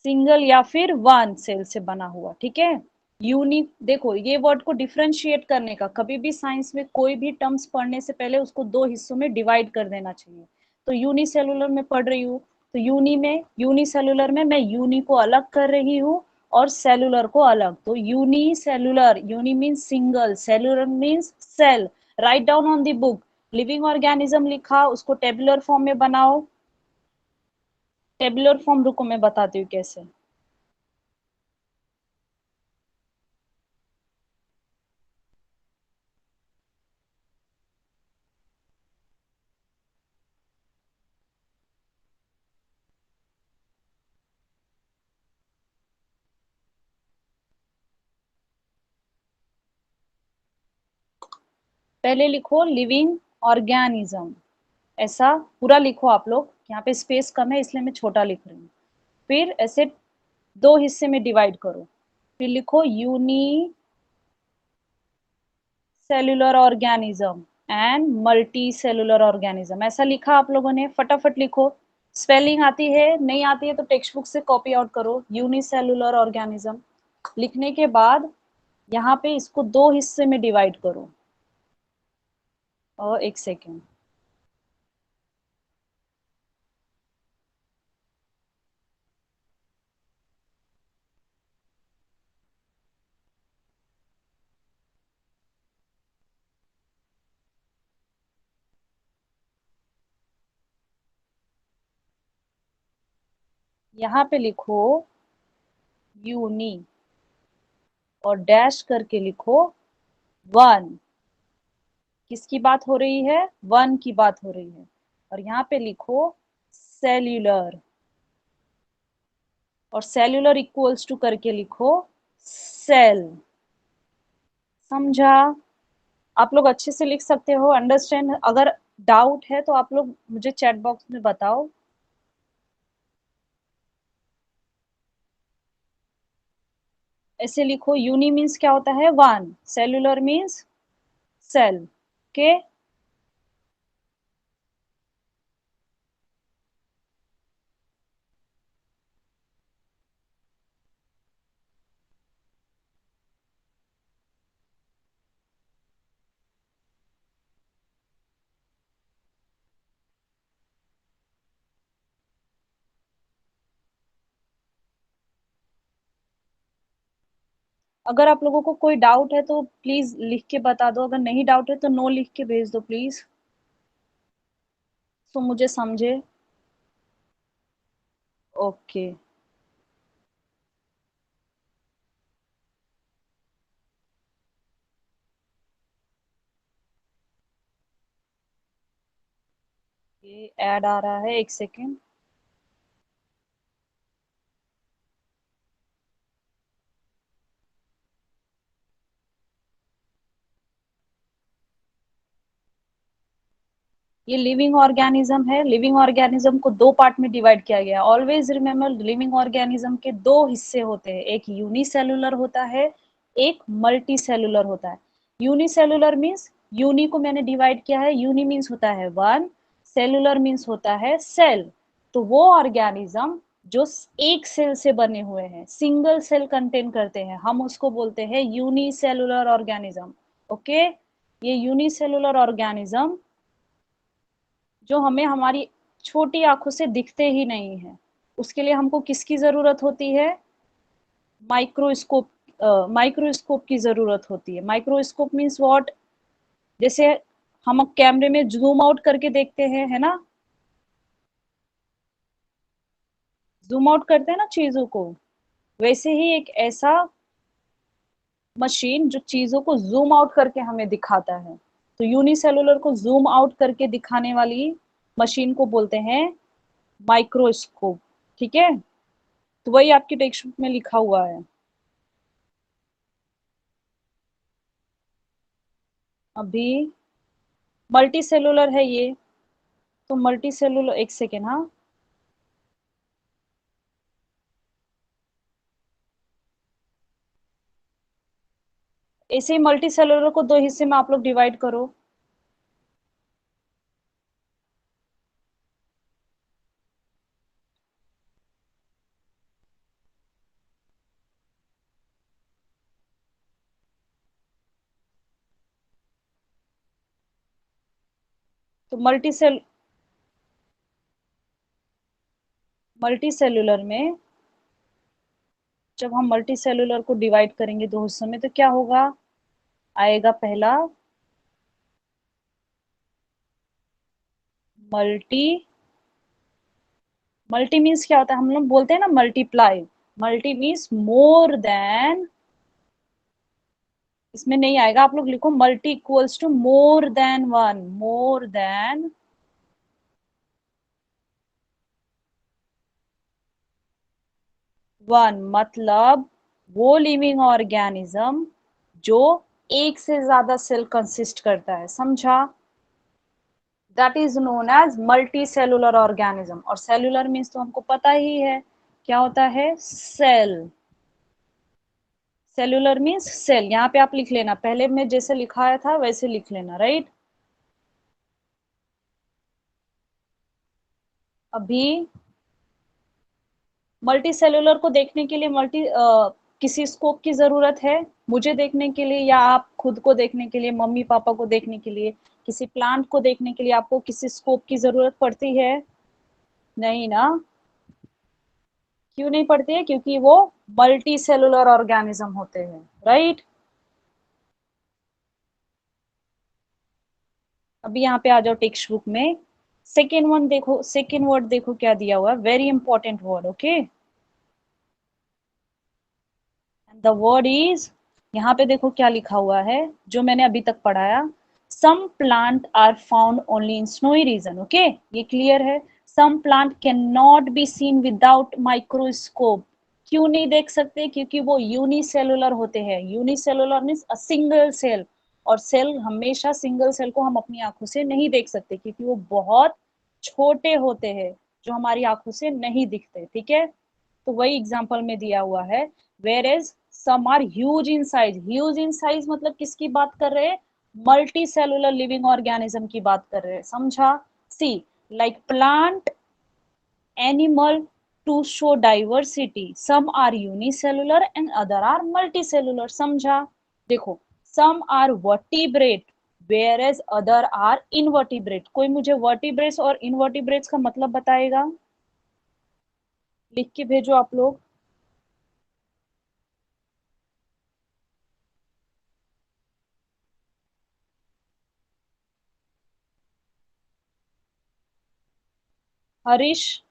सिंगल या फिर वन सेल से बना हुआ, ठीक है। यूनि, देखो ये वर्ड को डिफरेंशिएट करने का, कभी भी साइंस में कोई भी टर्म्स पढ़ने से पहले उसको दो हिस्सों में डिवाइड कर देना चाहिए। तो यूनिसेलुलर में पढ़ रही हूँ, तो यूनि में, यूनिसेलुलर में मैं यूनि को अलग कर रही हूँ और सेलुलर को अलग, तो uni cellular, uni means single, cellular means cell. Write down on the book, living organism लिखा, उसको टेबुलर फॉर्म में बनाओ। टेबुलर फॉर्म रुको मैं बताती हूँ कैसे। पहले लिखो लिविंग ऑर्गेनिज्म, ऐसा पूरा लिखो आप लोग, यहाँ पे स्पेस कम है इसलिए मैं छोटा लिख रही हूँ। फिर ऐसे दो हिस्से में डिवाइड करो, फिर लिखो uni cellular organism and multi cellular organism, ऐसा लिखा आप लोगों ने, फटाफट लिखो। स्पेलिंग आती है नहीं आती है तो टेक्स्ट बुक से कॉपी आउट करो, यूनिसेलुलर ऑर्गेनिज्म लिखने के बाद यहाँ पे इसको दो हिस्से में डिवाइड करो। और एक सेकेंड, यहाँ पे लिखो यूनी और डैश करके लिखो वन, किसकी बात हो रही है, वन की बात हो रही है। और यहाँ पे लिखो सेल्यूलर, और सेल्यूलर इक्वल्स टू करके लिखो सेल, समझा। आप लोग अच्छे से लिख सकते हो, अंडरस्टैंड। अगर डाउट है तो आप लोग मुझे चैट बॉक्स में बताओ। ऐसे लिखो, यूनि मीन्स क्या होता है, one, cellular means cell, okay. अगर आप लोगों को कोई डाउट है तो प्लीज लिख के बता दो, अगर नहीं डाउट है तो नो लिख के भेज दो प्लीज, तो मुझे समझे। ओके। ये ऐड आ रहा है, एक सेकेंड। ये लिविंग ऑर्गेनिज्म है। लिविंग ऑर्गेनिज्म को दो पार्ट में डिवाइड किया गया है। ऑलवेज रिमेम्बर, लिविंग ऑर्गेनिज्म के दो हिस्से होते हैं, एक यूनिसेलुलर होता है, एक मल्टी सेलुलर होता है। यूनिसेलुलर मीन्स, यूनि को मैंने डिवाइड किया है, यूनि मीन्स होता है वन, सेलुलर मीन्स होता है सेल। तो वो ऑर्गेनिज्म जो एक सेल से बने हुए हैं, सिंगल सेल कंटेन करते हैं, हम उसको बोलते हैं यूनिसेलुलर ऑर्गेनिज्म, ओके। ये यूनिसेलुलर ऑर्गेनिज्म जो हमें हमारी छोटी आंखों से दिखते ही नहीं है, उसके लिए हमको किसकी जरूरत होती है, माइक्रोस्कोप। माइक्रोस्कोप की जरूरत होती है। माइक्रोस्कोप मीन्स व्हाट, जैसे हम कैमरे में जूम आउट करके देखते हैं, है ना, जूम आउट करते हैं ना चीजों को, वैसे ही एक ऐसा मशीन जो चीजों को जूम आउट करके हमें दिखाता है, तो यूनिसेलुलर को जूम आउट करके दिखाने वाली मशीन को बोलते हैं माइक्रोस्कोप, ठीक है। तो वही आपकी टेक्स्ट बुक में लिखा हुआ है। अभी मल्टी सेलुलर है ये, तो मल्टी सेलुलर, एक सेकेंड, हाँ। ऐसे ही मल्टी सेलुलर को दो हिस्से में आप लोग डिवाइड करो। तो मल्टी सेलुलर में जब हम मल्टी सेलुलर को डिवाइड करेंगे दो हिस्सों में, तो क्या होगा, आएगा पहला मल्टी। मल्टी मीन्स क्या होता है, हम लोग बोलते हैं ना multiply, multi means more than. इसमें नहीं आएगा, आप लोग लिखो multi equals to more than one, more than one, मतलब वो लिविंग ऑर्गेनिज्म जो एक से ज्यादा सेल कंसिस्ट करता है, समझा। That is known as multi cellular organism. और सेलुलर मीन्स तो हमको पता ही है क्या होता है, सेल। सेलुलर मीन्स सेल, यहाँ पे आप लिख लेना, पहले में जैसे लिखाया था वैसे लिख लेना, राइट। अभी मल्टी सेलुलर को देखने के लिए किसी स्कोप की जरूरत है, मुझे देखने के लिए या आप खुद को देखने के लिए, मम्मी पापा को देखने के लिए, किसी प्लांट को देखने के लिए आपको किसी स्कोप की जरूरत पड़ती है, नहीं ना। क्यों नहीं पड़ती है, क्योंकि वो मल्टी सेलुलर ऑर्गेनिज्म होते हैं, राइट। अभी यहाँ पे आ जाओ टेक्स्ट बुक में, सेकेंड वन देखो, सेकेंड वर्ड देखो क्या दिया हुआ है, very important word, okay. The word is, यहाँ पे देखो क्या लिखा हुआ है जो मैंने अभी तक पढ़ाया। Some plant are found only in snowy region, okay, ये क्लियर है। Some plant can not be seen without microscope. क्यों नहीं देख सकते, क्योंकि वो यूनिसेलुलर होते हैं। Unicellular means a single cell, और सेल हमेशा सिंगल सेल को हम अपनी आंखों से नहीं देख सकते क्योंकि वो बहुत छोटे होते हैं जो हमारी आंखों से नहीं दिखते, ठीक है। तो वही एग्जांपल में दिया हुआ है, whereas some are huge in size. Huge in size मतलब किसकी बात कर रहे हैं? मल्टी सेलुलर लिविंग ऑर्गेनिज्म की बात कर रहे हैं, समझा। See, like plant, animal to show diversity. Some are unicellular and other are multicellular. समझा। देखो, some are vertebrate whereas other are invertebrate. कोई मुझे vertebrates और invertebrates का मतलब बताएगा? लिख के भेजो आप लोग। Harish,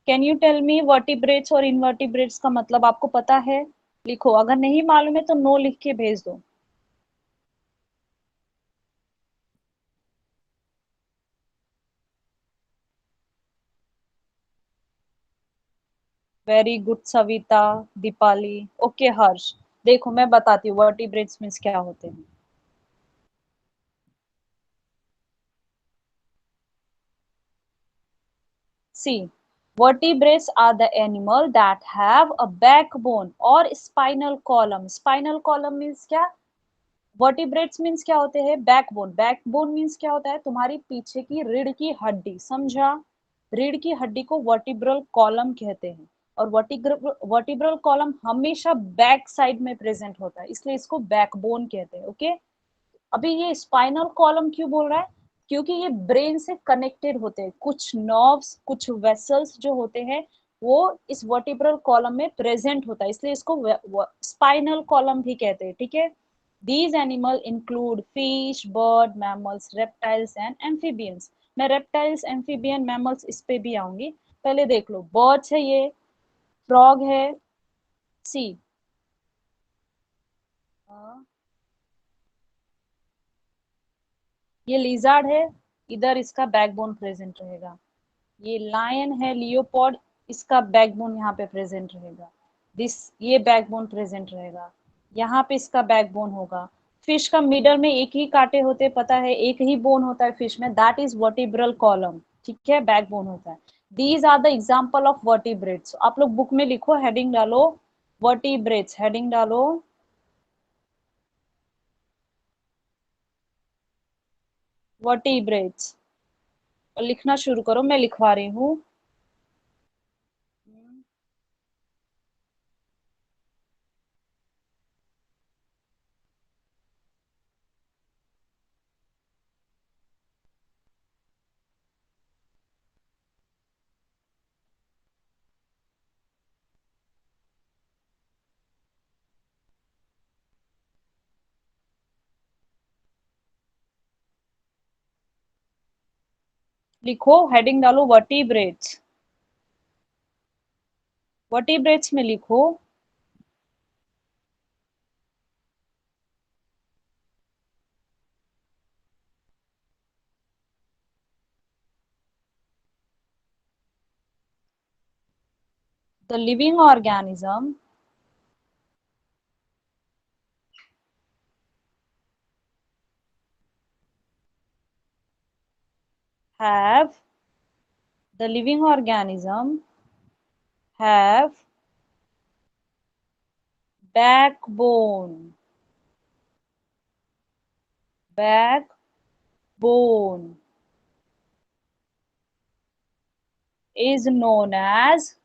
can you tell me vertebrates और इनवर्टिब्रेट्स का मतलब आपको पता है? लिखो, अगर नहीं मालूम है तो नो लिख के भेज दो। Very good Savita, Deepali. Okay Harsh, देखो मैं बताती हूँ वर्टिब्रेट्स मीन्स क्या होते हैं। See, vertebrates are the animal that have a backbone or spinal column. Spinal column means क्या? वर्टिब्रेट्स मीन्स क्या होते हैं? बैकबोन। बैकबोन मीन्स क्या होता है? तुम्हारी पीछे की रीढ़ की हड्डी, समझा। रीढ़ की हड्डी को वर्टिब्रल कॉलम कहते हैं और वर्टिब्रल कॉलम हमेशा बैक साइड में प्रेजेंट होता है, इसलिए इसको बैकबोन कहते हैं। ओके, अभी ये स्पाइनल कॉलम क्यों बोल रहा है? क्योंकि ये ब्रेन से कनेक्टेड होते हैं, कुछ नर्व्स, कुछ वेसल्स जो होते हैं वो इस वर्टिब्रल कॉलम में प्रेजेंट होता है, इसलिए इसको स्पाइनल कॉलम भी कहते हैं, ठीक है। These animal include fish, bird, mammals, reptiles and amphibians. मैं reptiles, amphibian, mammals इस पे भी आऊंगी, पहले देख लो। birds है, ये frog है, सी, ये lizard है, इधर इसका बैकबोन प्रेजेंट रहेगा। ये लायन है, लियोपोड, इसका बैकबोन यहाँ पे प्रेजेंट रहेगा। दिस, ये बैकबोन प्रेजेंट रहेगा, यहाँ पे इसका बैकबोन होगा। फिश का मिडल में एक ही कांटे होते, पता है, एक ही बोन होता है फिश में, दैट इज वर्टिब्रल कॉलम, ठीक है, बैकबोन होता है। These are the example of vertebrates. आप लोग बुक में लिखो, हेडिंग डालो वर्टिब्रेट्स, हेडिंग डालो वर्टिब्रेट्स और लिखना शुरू करो, मैं लिखवा रही हूँ। लिखो, हेडिंग डालो वर्टिब्रेट्स, वर्टिब्रेट्स में लिखो the living organism have the living organism have backbone, backbone is known as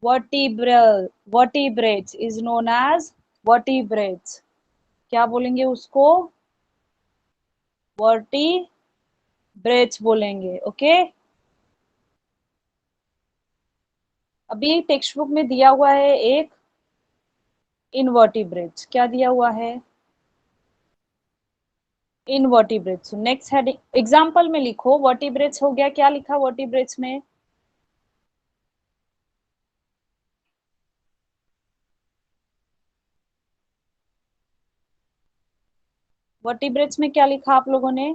vertebrates is known as vertebrates। क्या बोलेंगे उसको? वर्टिब्रेट्स बोलेंगे, ओके। अभी टेक्स्ट बुक में दिया हुआ है एक इनवर्टिब्रेट्स, क्या दिया हुआ है? इनवर्टिब्रेट्स। नेक्स्ट हेडिंग एग्जांपल में लिखो, वर्टिब्रेट्स हो गया, क्या लिखा वर्टिब्रेट्स में? वर्टिब्रेट्स में क्या लिखा आप लोगों ने?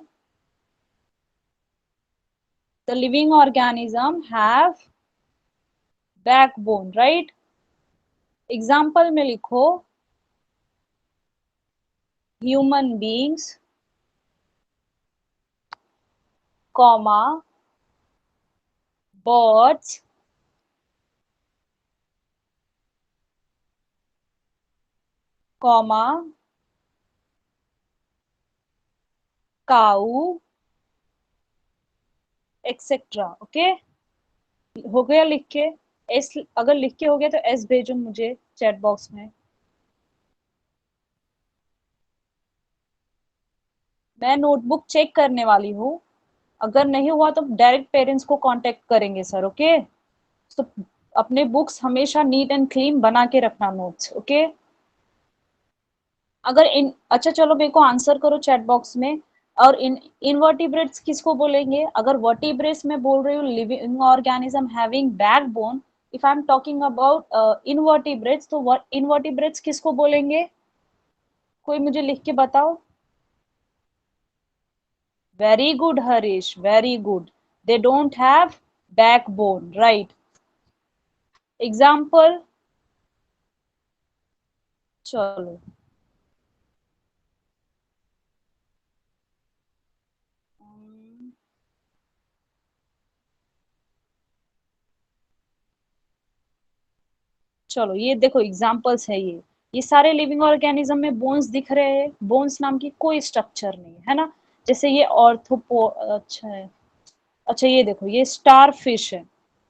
The living organism have backbone, right. Example में लिखो human beings comma birds comma cow etcetera. Okay, हो गया लिख के? एस, अगर लिख के हो गया तो एस भेजो मुझे चैट बॉक्स में। मैं नोटबुक चेक करने वाली हूँ, अगर नहीं हुआ तो डायरेक्ट पेरेंट्स को कांटेक्ट करेंगे सर। ओके, तो अपने बुक्स हमेशा नीट एंड क्लीन बना के रखना, नोट्स। ओके, अगर इन, अच्छा चलो मेरे को आंसर करो चैट बॉक्स में। और इन इनवर्टिब्रेट्स किसको बोलेंगे? अगर वर्टिब्रेट्स में बोल रही हूँ living organism having backbone, if I am talking about invertebrates, तो इनवर्टिब्रेट्स किसको बोलेंगे? कोई मुझे लिख के बताओ। Very good Harish, very good. They don't have backbone, right. Example, चलो चलो ये देखो एग्जांपल्स है ये सारे लिविंग ऑर्गेनिज्म में बोन्स दिख रहे हैं, बोन्स नाम की कोई स्ट्रक्चर नहीं है ना। जैसे ये ऑर्थोपो, अच्छा है। अच्छा ये देखो, ये स्टार फिश है,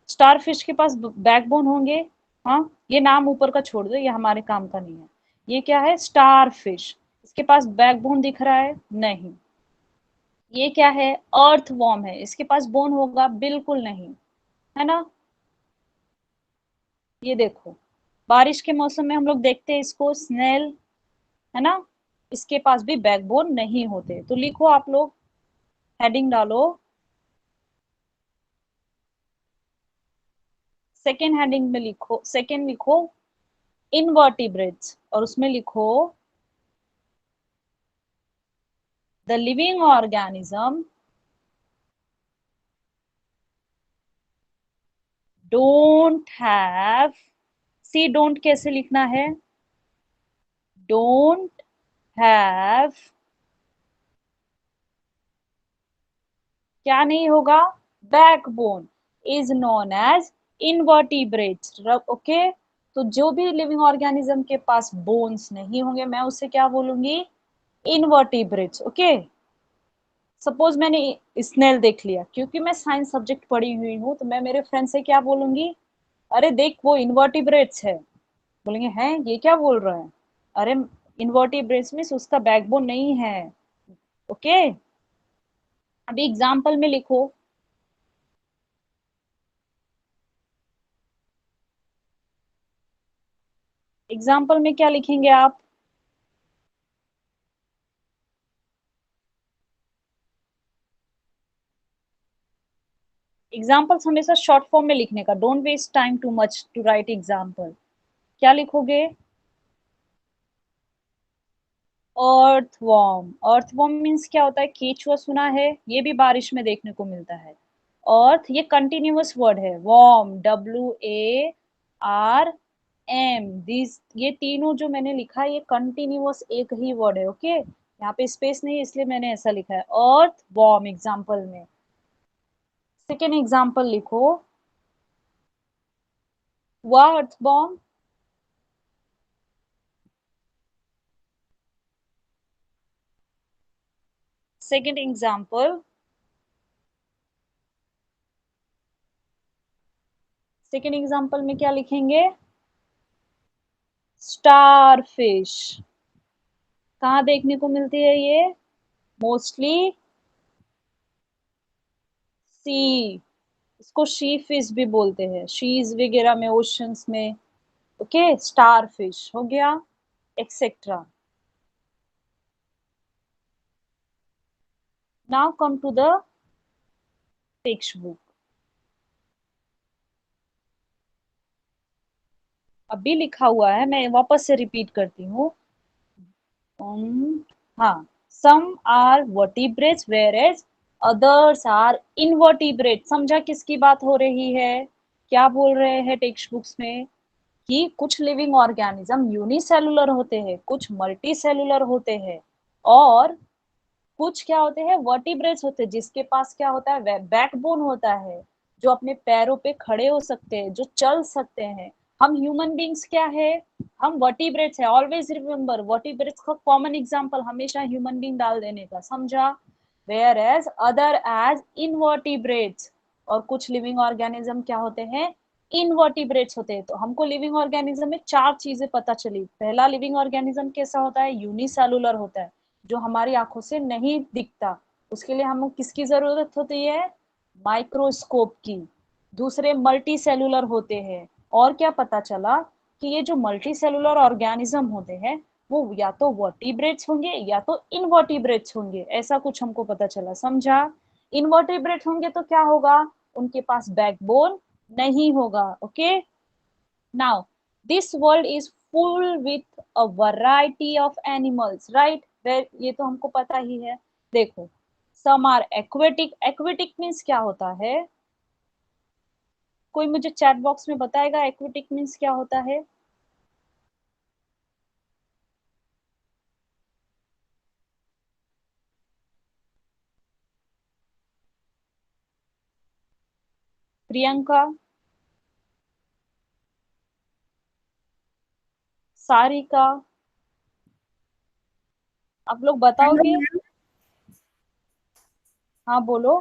स्टार फिश के पास बैकबोन होंगे? हाँ, ये नाम ऊपर का छोड़ दो, ये हमारे काम का नहीं है। ये क्या है? Star fish. इसके पास बैकबोन दिख रहा है? नहीं। ये क्या है? अर्थ वॉर्म है, इसके पास बोन होगा? बिल्कुल नहीं, है ना। ये देखो, बारिश के मौसम में हम लोग देखते हैं इसको, स्नेल, है ना। इसके पास भी बैकबोन नहीं होते। तो लिखो आप लोग, हेडिंग डालो, सेकेंड हेडिंग में लिखो, सेकेंड लिखो इनवर्टिब्रेट्स, और उसमें लिखो the living organism don't have, see don't कैसे लिखना है? डोंट हैव, क्या नहीं होगा? Backbone, is known as invertebrates. Okay, तो जो भी लिविंग ऑर्गेनिज्म के पास बोन्स नहीं होंगे, मैं उसे क्या बोलूंगी? इनवर्टिब्रेट्स। ओके, सपोज मैंने स्नेल देख लिया, क्योंकि मैं साइंस सब्जेक्ट पढ़ी हुई हूँ, तो मैं मेरे फ्रेंड से क्या बोलूंगी? अरे देख वो इनवर्टिब्रेट्स है। बोलेंगे हैं ये क्या बोल रहा है? अरे इनवर्टिब्रेट्स मीन्स उसका बैकबोन नहीं है। ओके, अभी एग्जाम्पल में लिखो। एग्जाम्पल में क्या लिखेंगे आप? एग्जाम्पल्स हमेशा शॉर्ट फॉर्म में लिखने का, don't waste time too much to write example. क्या लिखोगे? अर्थवॉर्म। अर्थवॉर्म मीन्स क्या होता है? केचुआ सुना है? ये भी बारिश में देखने को मिलता है। अर्थ, ये कंटिन्यूअस वर्ड है। वॉर्म, WARM, दिस, ये तीनों जो मैंने लिखा है ये कंटिन्यूअस एक ही वर्ड है। ओके, यहाँ पे स्पेस नहीं है इसलिए मैंने ऐसा लिखा है, अर्थ वॉर्म एग्जाम्पल में। सेकेंड एग्जाम्पल लिखो, हुआ earthworm. Second example, second example में क्या लिखेंगे? Starfish. कहाँ देखने को मिलती है ये? मोस्टली सी, इसको शी फिश भी बोलते हैं, शीज वगैरह में, ओशंस में। ओके, स्टार फिश हो गया, etcetera. Now come to the textbook. अभी लिखा हुआ है, मैं वापस से रिपीट करती हूँ। हाँ, some are vertebrates whereas others are invertebrate. समझा किसकी बात हो रही है? क्या बोल रहे हैं टेक्स्ट बुक्स में? कि कुछ लिविंग ऑर्गेनिज्म यूनिसेलुलर होते हैं, कुछ मल्टी सेलुलर होते हैं। और कुछ क्या होते हैं, वर्टिब्रेट्स होते हैं, जिसके पास क्या होता है, बैकबोन होता है, जो अपने पैरों पे खड़े हो सकते हैं, जो चल सकते हैं। हम ह्यूमन बींग्स क्या है, हम वर्टिब्रेट्स है। ऑलवेज रिमेम्बर, वर्टिब्रेट्स का कॉमन एग्जांपल हमेशा ह्यूमन बींग डाल देने का, समझा। Whereas other as invertebrates. और कुछ लिविंग ऑर्गेनिज्म क्या होते हैं, इनवर्टिब्रेट्स होते हैं। तो हमको लिविंग ऑर्गेनिज्म में चार चीजें पता चली। पहला लिविंग ऑर्गेनिज्म कैसा होता है, यूनिसेलुलर होता है, जो हमारी आंखों से नहीं दिखता। उसके लिए हमें किसकी जरूरत होती है, माइक्रोस्कोप की। दूसरे मल्टी सेलुलर होते हैं। और क्या पता चला कि ये जो मल्टी सेलुलर ऑर्गेनिज्म होते हैं, वो या तो वर्टिब्रेट्स होंगे या तो इनवर्टिब्रेट्स होंगे, ऐसा कुछ हमको पता चला, समझा। इनवर्टिब्रेट होंगे तो क्या होगा, उनके पास बैकबोन नहीं होगा। Okay, now this world is full with a variety of animals, right? Where ये तो हमको पता ही है। देखो, some are aquatic, aquatic means क्या होता है, कोई मुझे चैट बॉक्स में बताएगा aquatic means क्या होता है। प्रियंका, सारिका, आप लोग हेलो बताओगे। मैम। हाँ बोलो।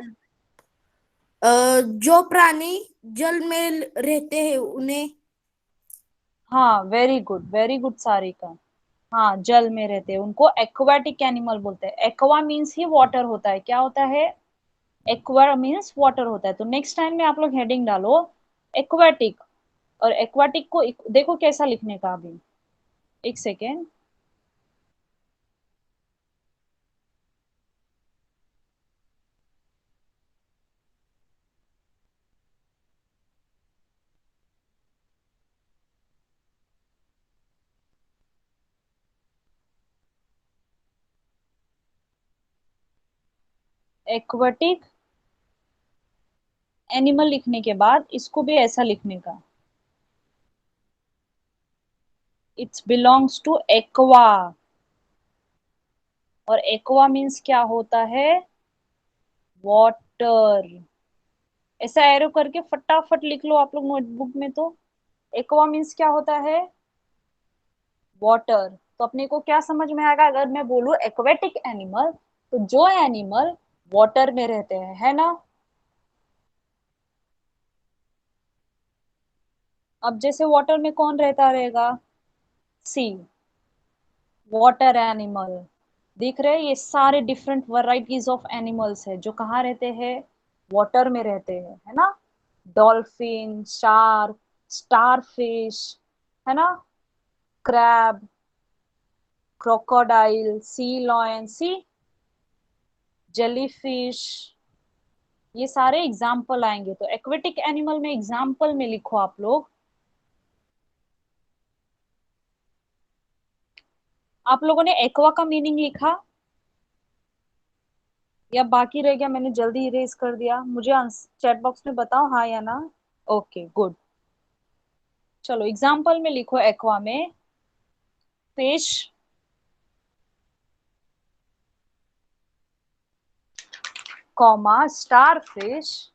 जो प्राणी जल में रहते हैं उन्हें। हाँ, वेरी गुड सारिका। हाँ, जल में रहते हैं उनको एक्वाटिक एनिमल बोलते हैं। एक्वा मीन्स ही वाटर होता है, क्या होता है, एक्वा मीन्स वाटर होता है। तो नेक्स्ट टाइम में आप लोग हेडिंग डालो एक्वाटिक। और एक्वाटिक को देखो कैसा लिखने का अभी, एक सेकेंड। एक्वाटिक एनिमल लिखने के बाद इसको भी ऐसा लिखने का, इट्स बिलोंग्स टू एक्वा। और एक्वा मीन्स क्या होता है, वाटर। ऐसा एरो करके फटाफट लिख लो आप लोग नोटबुक में। तो एक्वा मीन्स क्या होता है, वाटर। तो अपने को क्या समझ में आएगा अगर मैं बोलूं एक्वेटिक एनिमल, तो जो एनिमल वाटर में रहते हैं, है ना। अब जैसे वाटर में कौन रहता रहेगा, सी, वाटर एनिमल। दिख रहे हैं, ये सारे डिफरेंट वैरायटीज ऑफ एनिमल्स है जो कहाँ रहते हैं, वाटर में रहते हैं, है ना। डॉल्फिन, शार्क, स्टारफिश, है ना, क्रैब, क्रोकोडाइल, सी लॉयन, सी, जेलीफिश। ये सारे एग्जाम्पल आएंगे। तो एक्वेटिक एनिमल में एग्जाम्पल में लिखो आप लोग। आप लोगों ने एक्वा का मीनिंग लिखा या बाकी रह गया, मैंने जल्दी इरेज कर दिया, मुझे चैट बॉक्स में बताओ हाँ या ना। Okay good. चलो एग्जाम्पल में लिखो, एक्वा में fish, comma star fish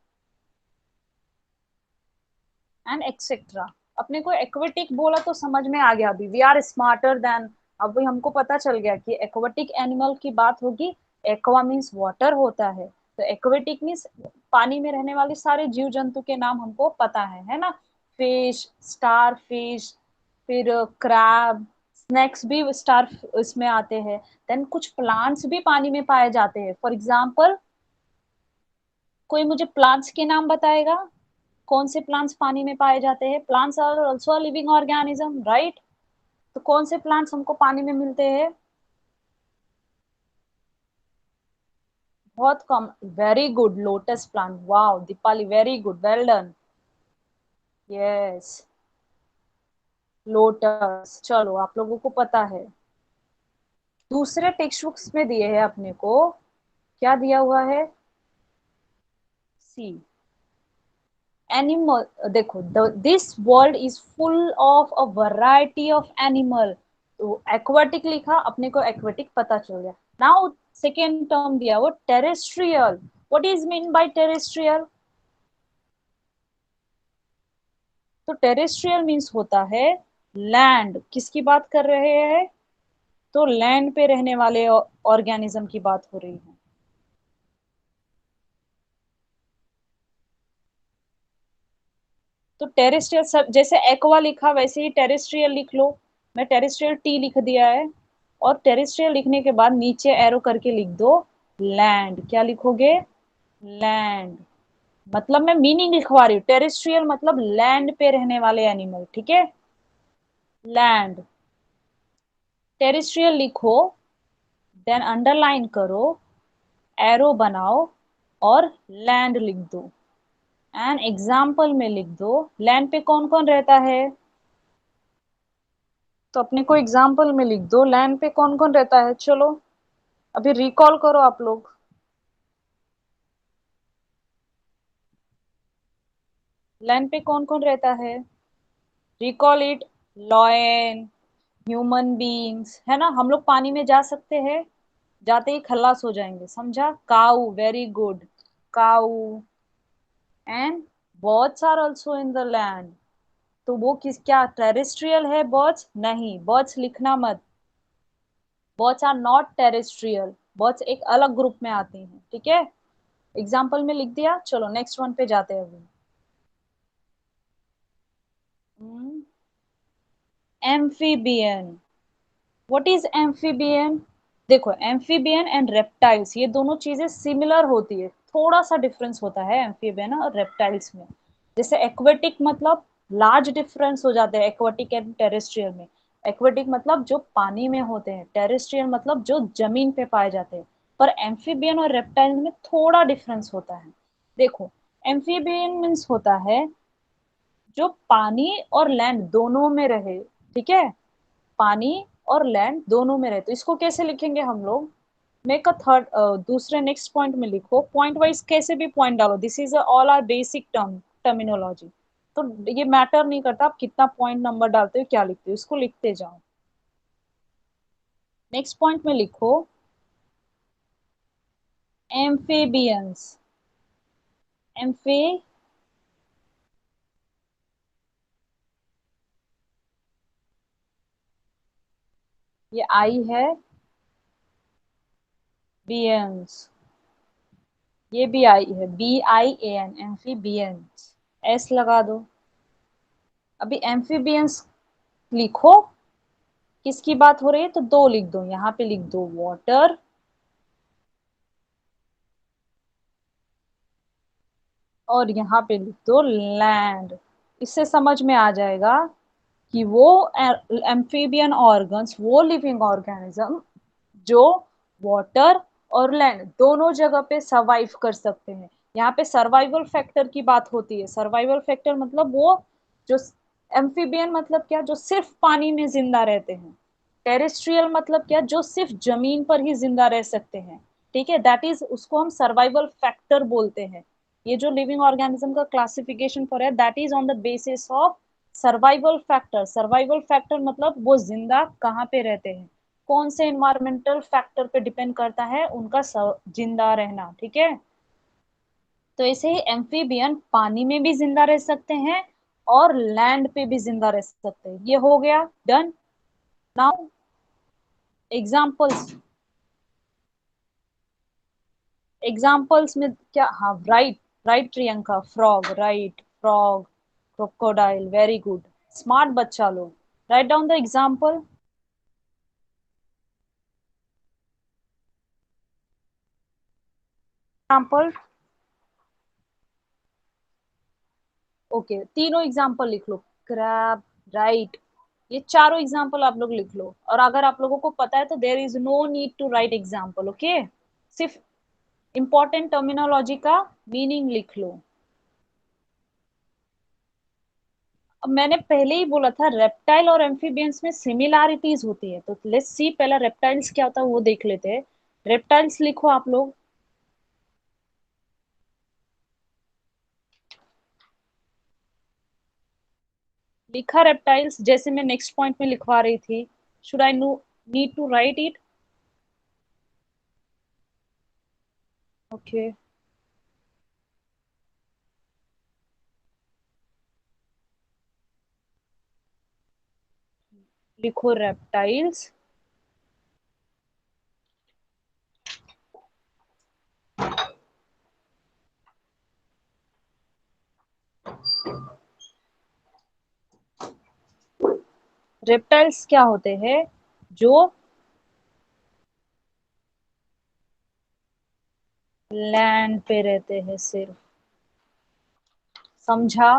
and etcetera. अपने को एक्वेटिक बोला तो समझ में आ गया, अभी वी आर स्मार्टर देन। अब भी हमको पता चल गया कि एक्वेटिक एनिमल की बात होगी, एक्वा मीन्स वाटर होता है। तो एक्वेटिक मीन्स पानी में रहने वाले सारे जीव जंतु के नाम हमको पता है ना। फिश, स्टार फिश, फिर क्रैब, स्नैक्स भी स्टार इसमें आते हैं। देन कुछ प्लांट्स भी पानी में पाए जाते हैं। फॉर एग्जाम्पल, कोई मुझे प्लांट्स के नाम बताएगा, कौन से प्लांट्स पानी में पाए जाते हैं। Plants are also living organism, right. तो कौन से प्लांट्स हमको पानी में मिलते हैं, बहुत कम। Very good, lotus plant, wow Deepali, very good, well done. Yes, lotus. चलो आप लोगों को पता है। दूसरे टेक्स्ट बुक्स में दिए है अपने को, क्या दिया हुआ है, सी, एनिमल। देखो, this world is full of a variety of animal. तो एक्वाटिक लिखा, अपने को एक्वाटिक पता चल गया। नाउ सेकेंड टर्म दिया वो terrestrial. What is mean by terrestrial? तो टेरेस्ट्रियल मीन्स होता है लैंड. किसकी बात कर रहे हैं? तो लैंड पे रहने वाले ऑर्गेनिज्म की बात हो रही है. तो टेरेस्ट्रियल सब जैसे एक्वा लिखा वैसे ही टेरेस्ट्रियल लिख लो. मैं टेरेस्ट्रियल टी लिख दिया है. और टेरेस्ट्रियल लिखने के बाद नीचे एरो करके लिख दो लैंड. क्या लिखोगे? लैंड. मतलब मैं मीनिंग लिखवा रही हूँ. टेरेस्ट्रियल मतलब लैंड पे रहने वाले एनिमल. ठीक है. लैंड. टेरेस्ट्रियल लिखो, देन अंडरलाइन करो, एरो बनाओ और लैंड लिख दो. एंड एग्जाम्पल में लिख दो लैंड पे कौन कौन रहता है. तो अपने को एग्जाम्पल में लिख दो लैंड पे कौन कौन रहता है. चलो अभी रिकॉल करो आप लोग. लैंड पे कौन कौन रहता है? Recall it. Lion, human beings, है ना. हम लोग पानी में जा सकते हैं, जाते ही खल्लास हो जाएंगे. समझा? Cow, very good. Cow. And birds are also in the land. तो वो किस क्या टेरेस्ट्रियल है बर्ड्स? नहीं, बर्ड्स लिखना मत. Birds are not terrestrial. Birds एक अलग ग्रुप में आती हैं. ठीक है. एग्जाम्पल में लिख दिया. चलो नेक्स्ट वन पे जाते हैं अभी. एम्फीबियन. What is amphibian? देखो एम्फीबियन एंड रेप्टाइल्स ये दोनों चीजें सिमिलर होती है. थोड़ा सा डिफरेंस होता है एम्फीबियन और रेप्टाइल्स में. जैसे एक्वेटिक मतलब लार्ज डिफरेंस हो जाते हैं एक्वेटिक एंड टेरेस्ट्रियल में. एक्वेटिक मतलब जो पानी में होते हैं, टेरेस्ट्रियल मतलब जो जमीन पे पाए जाते हैं. पर एम्फीबियन और रेप्टाइल में थोड़ा डिफरेंस होता है. देखो एम्फीबियन मीन्स होता है जो पानी और लैंड दोनों में रहे. ठीक है. पानी और लैंड दोनों में रहे. तो इसको कैसे लिखेंगे हम लोग? मेक अ थर्ड, दूसरे नेक्स्ट पॉइंट में लिखो. पॉइंट वाइज कैसे भी पॉइंट डालो. This is all are basic terminology. तो ये मैटर नहीं करता आप कितना पॉइंट नंबर डालते हो, क्या लिखते हो, इसको लिखते जाओ. नेक्स्ट पॉइंट में लिखो एम्फेबियंस. एम्फे ये आई है. बियंस. ये भी आई है. BIAN. एम्फीबियंस. एस लगा दो. अभी एम्फीबियंस लिखो. किसकी बात हो रही है? तो दो लिख दो. यहाँ पे लिख दो वाटर और यहाँ पे लिख दो लैंड. इससे समझ में आ जाएगा कि वो एम्फीबियन ऑर्गन्स, वो लिविंग ऑर्गेनिज्म जो वाटर और लैंड दोनों जगह पे सर्वाइव कर सकते हैं. यहाँ पे सर्वाइवल फैक्टर की बात होती है. सर्वाइवल फैक्टर मतलब वो जो एम्फीबियन मतलब क्या, जो सिर्फ पानी में जिंदा रहते हैं. टेरेस्ट्रियल मतलब क्या, जो सिर्फ जमीन पर ही जिंदा रह सकते हैं. ठीक है. दैट इज उसको हम सर्वाइवल फैक्टर बोलते हैं. ये जो लिविंग ऑर्गेनिज्म का क्लासिफिकेशन फॉर है that is on the basis of survival factor. Survival factor मतलब वो जिंदा कहाँ पे रहते हैं, कौन से इन्वायरमेंटल फैक्टर पे डिपेंड करता है उनका जिंदा रहना. ठीक है. तो ऐसे ही एम्फीबियन पानी में भी जिंदा रह सकते हैं और लैंड पे भी जिंदा रह सकते हैं. ये हो गया डन. Now examples. एग्जाम्पल्स में क्या? हाँ right. Right Priyanka. Frog. Right. Frog. Crocodile. Very good. Smart बच्चा लोग. Write down the example. Example. Okay तीनों एग्जाम्पल लिख लो. क्रैब. राइट. ये चारों एग्जाम्पल आप लोग लिख लो. और अगर आप लोगों को पता है तो there is no need to write example. Okay. सिर्फ इंपॉर्टेंट टर्मिनोलॉजी का मीनिंग लिख लो. अब मैंने पहले ही बोला था रेप्टाइल और एम्फीबियंस में सिमिलैरिटीज होती है. तो लेट्स सी पहला रेप्टाइल्स क्या होता है वो देख लेते हैं. रेप्टाइल्स लिखो आप लोग. लिखा रेप्टाइल्स जैसे मैं नेक्स्ट पॉइंट में लिखवा रही थी. Should I no need to write it? Okay, लिखो रेप्टाइल्स। रेप्टाइल्स क्या होते हैं? जो लैंड पे रहते हैं सिर्फ। समझा?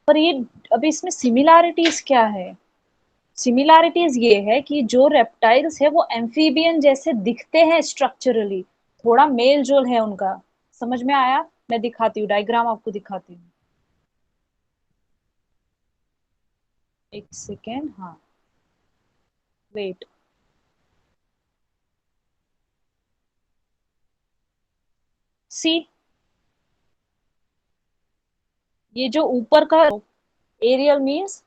पर ये अभी इसमें सिमिलैरिटीज क्या है? सिमिलैरिटीज ये है कि जो रेप्टाइल्स है वो एम्फीबियन जैसे दिखते हैं स्ट्रक्चरली, थोड़ा मेल जोल है उनका। समझ में आया? मैं दिखाती हूँ, डायग्राम आपको दिखाती हूँ। एक सेकेंड, हाँ, वेट। सी, ये जो ऊपर का aerial means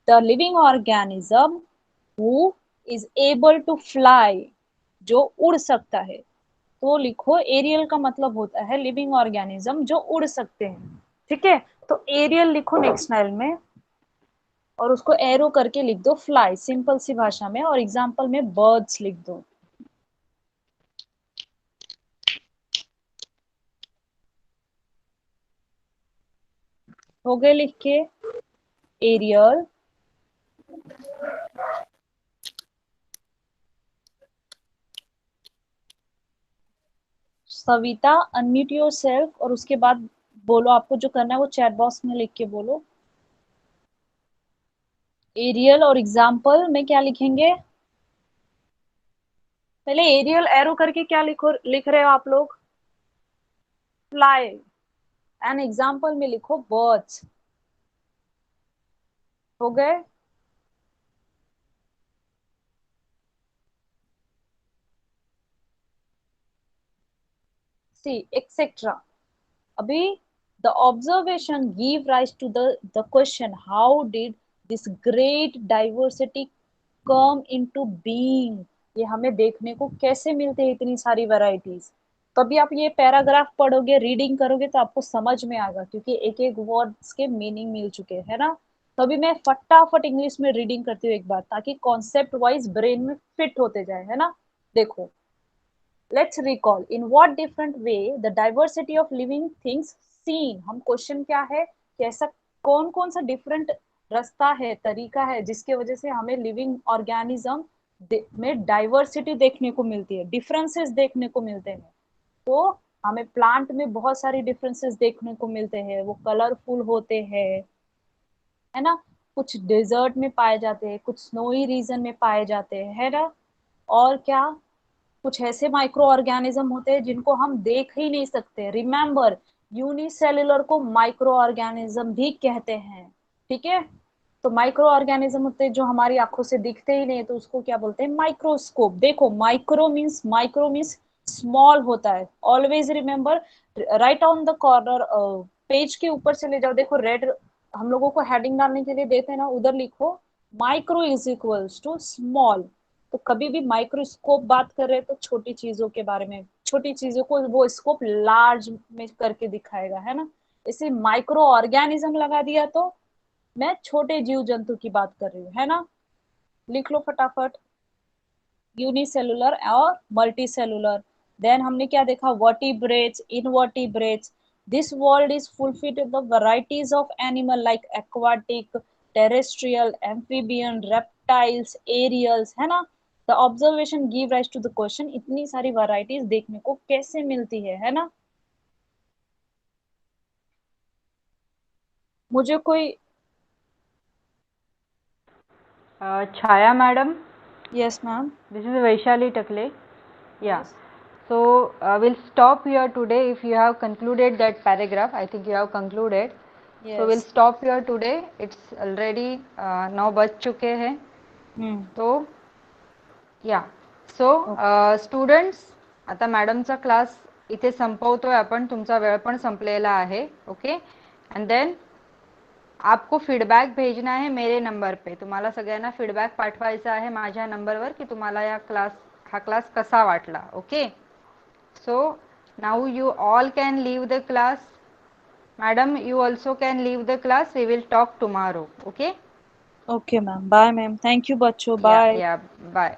the living organism who is able to fly, जो उड़ सकता है। तो लिखो एरियल का मतलब होता है लिविंग ऑर्गेनिज्म जो उड़ सकते हैं। ठीक है, तो एरियल लिखो नेक्स्ट लाइन में, और उसको एरो करके लिख दो फ्लाई, सिंपल सी भाषा में, और एग्जांपल में बर्ड्स लिख दो। हो गए लिख के? Aerial, Savita unmute your self, और उसके बाद बोलो, आपको जो करना है वो चैट बॉक्स में लिख के बोलो। एरियल और एग्जाम्पल में क्या लिखेंगे? पहले एरियल एरो करके क्या लिख रहे हो आप लोग? फ्लाई। एंड एग्जाम्पल में लिखो बर्ड्स। हो गए? See etcetera. अभी the observation give rise to the question, how did this great diversity come into being? ये हमें देखने को कैसे मिलते हैं इतनी सारी वैरायटीज? तभी आप ये पैराग्राफ पढ़ोगे, रीडिंग करोगे तो आपको समझ में आएगा, क्योंकि एक एक वर्ड्स के मीनिंग मिल चुके हैं ना। तभी मैं फटाफट इंग्लिश में रीडिंग करती हूँ एक बार, ताकि कॉन्सेप्ट वाइज ब्रेन में फिट होते जाए, है ना। देखो, let's recall in what different way the diversity of living things seen। हम क्वेश्चन क्या है कि ऐसा कौन कौन सा डिफरेंट रास्ता है, तरीका है, जिसके वजह से हमें लिविंग ऑर्गेनिज्म में डाइवर्सिटी देखने को मिलती है, डिफरेंसेस देखने को मिलते हैं। तो हमें प्लांट में बहुत सारी डिफरेंसेस देखने को मिलते हैं, वो कलरफुल होते हैं, है ना। कुछ डेजर्ट में पाए जाते हैं, कुछ स्नोई रीजन में पाए जाते हैं, है ना। और क्या, कुछ ऐसे माइक्रो ऑर्गेनिज्म होते हैं जिनको हम देख ही नहीं सकते। रिमेंबर, यूनिसेल्युलर को माइक्रो ऑर्गेनिज्म भी कहते हैं। ठीक है, तो माइक्रो ऑर्गेनिज्म होते हैं जो हमारी आंखों से दिखते ही नहीं, तो उसको क्या बोलते हैं? माइक्रोस्कोप। देखो, माइक्रो मीन्स स्मॉल होता है। Always remember, right on the corner, page के ऊपर से ले जाओ, देखो रेड हम लोगों को हेडिंग डालने के लिए देते हैं ना, उधर लिखो micro is equals to small. तो कभी भी माइक्रोस्कोप बात कर रहे हैं तो छोटी चीजों के बारे में, छोटी चीजों को वो स्कोप लार्ज में करके दिखाएगा, है ना। इसे माइक्रो ऑर्गेनिज्म लगा दिया तो मैं छोटे जीव जंतु की बात कर रही हूँ, है ना। लिख लो फटाफट, यूनिसेलुलर और मल्टीसेलुलर। देन हमने क्या देखा? Vertebrates, invertebrates. This world is fulfilled the varieties of animal like aquatic, terrestrial, amphibian, reptiles, aerials, है ना। The observation give rise to the question, इतनी सारी वैरायटीज देखने को कैसे मिलती है ना। मुझे कोई, Chaya madam, yes ma'am. this is Vaishali Takle. Yeah. Yes, So we'll stop here today. If you have concluded that paragraph, I think you have concluded. So we'll yes. stop here today. It's already 9 बज चुके हैं. तो या so students, आता मॅडमचा class इथे संपवतोय आपण. तुमचा वेळ पण संपलेला आहे. ओके. एंड देन आपको फीडबॅक भेजना है मेरे नंबर पे. तुम्हाला सगळ्यांना फीडबॅक पाठवायचा आहे माझ्या नंबरवर की तुम्हाला हा क्लास कसा वाटला. Okay. So Now you all can leave the class. Madam, you also can leave the class. We will talk tomorrow. Okay? Okay, ma'am. Bye, ma'am. Thank you, बच्चों. Yeah, Bye. yeah. Bye.